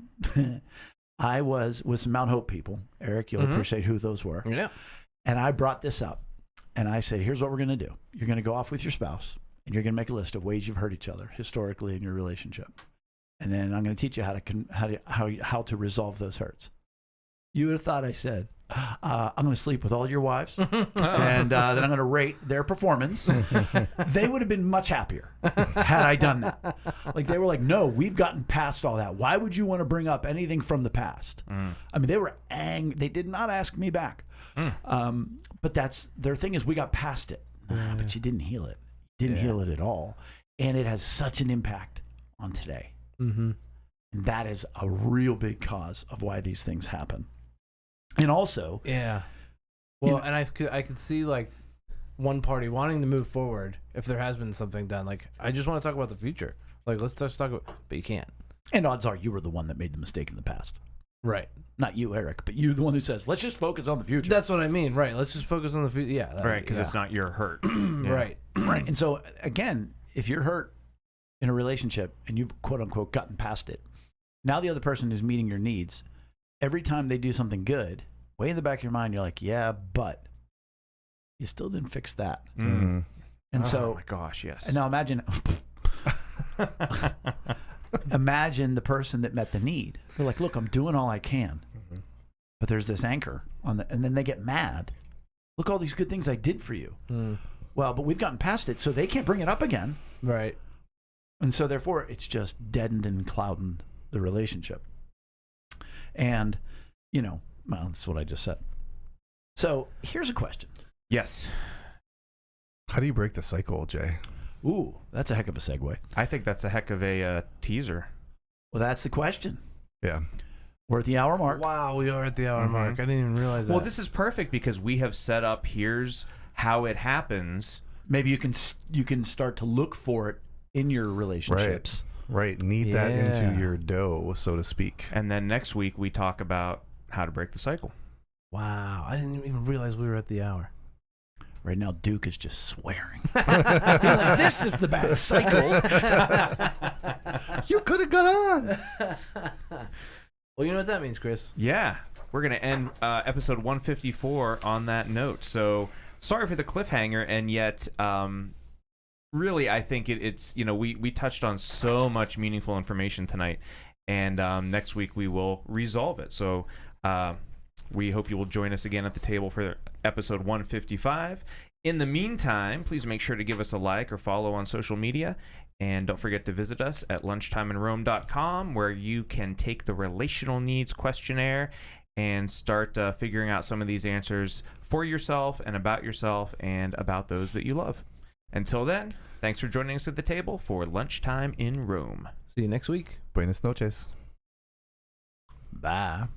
was with some Mount Hope people. Eric, you'll appreciate who those were. Yeah. And I brought this up. And I said, here's what we're going to do. You're going to go off with your spouse, and you're going to make a list of ways you've hurt each other historically in your relationship. And then I'm going to teach you how to resolve those hurts. You would have thought I said, I'm going to sleep with all your wives, and then I'm going to rate their performance. They would have been much happier had I done that. Like, they were like, no, we've gotten past all that. Why would you want to bring up anything from the past? I mean, they were angry. They did not ask me back. But that's their thing, is we got past it. But you didn't heal it. You didn't heal it at all. And it has such an impact on today. And that is a real big cause of why these things happen. And also, well, and I could see like one party wanting to move forward if there has been something done. Like, I just want to talk about the future. Like, let's just talk about, but you can't. And odds are you were the one that made the mistake in the past. Right. Not you, Eric, but you, the one who says, let's just focus on the future. That's what I mean. Right. Let's just focus on the future. Yeah. Right. Because it's not your hurt. Right. Right. And so, again, if you're hurt in a relationship and you've quote unquote gotten past it, now the other person is meeting your needs. Every time they do something good, way in the back of your mind, you're like, yeah, but you still didn't fix that. Mm-hmm. And oh so, my gosh, yes. and now imagine, imagine the person that met the need. They're like, look, I'm doing all I can, but there's this anchor on and then they get mad. Look, all these good things I did for you. Well, but we've gotten past it, so they can't bring it up again. Right. And so therefore it's just deadened and clouded the relationship. And, well, that's what I just said. So here's a question. Yes. How do you break the cycle, Jay? Ooh, that's a heck of a segue. I think that's a heck of a teaser. Well, that's the question. Yeah. We're at the hour mark. Wow, we are at the hour mark. I didn't even realize that. Well, this is perfect because we have set up, here's how it happens. Maybe you can start to look for it in your relationships. Right. Knead that into your dough, so to speak. And then next week we talk about how to break the cycle. Wow, I didn't even realize we were at the hour. Right now, Duke is just swearing. Like, this is the bad cycle. You could have got on. Well, you know what that means, Chris. Yeah, we're going to end episode 154 on that note. So sorry for the cliffhanger, and yet really I think it's, we touched on so much meaningful information tonight, and next week we will resolve it. So we hope you will join us again at the table for episode 155. In the meantime, please make sure to give us a like or follow on social media. And don't forget to visit us at lunchtimeinrome.com, where you can take the relational needs questionnaire and start figuring out some of these answers for yourself and about those that you love. Until then, thanks for joining us at the table for Lunchtime in Rome. See you next week. Buenas noches. Bye.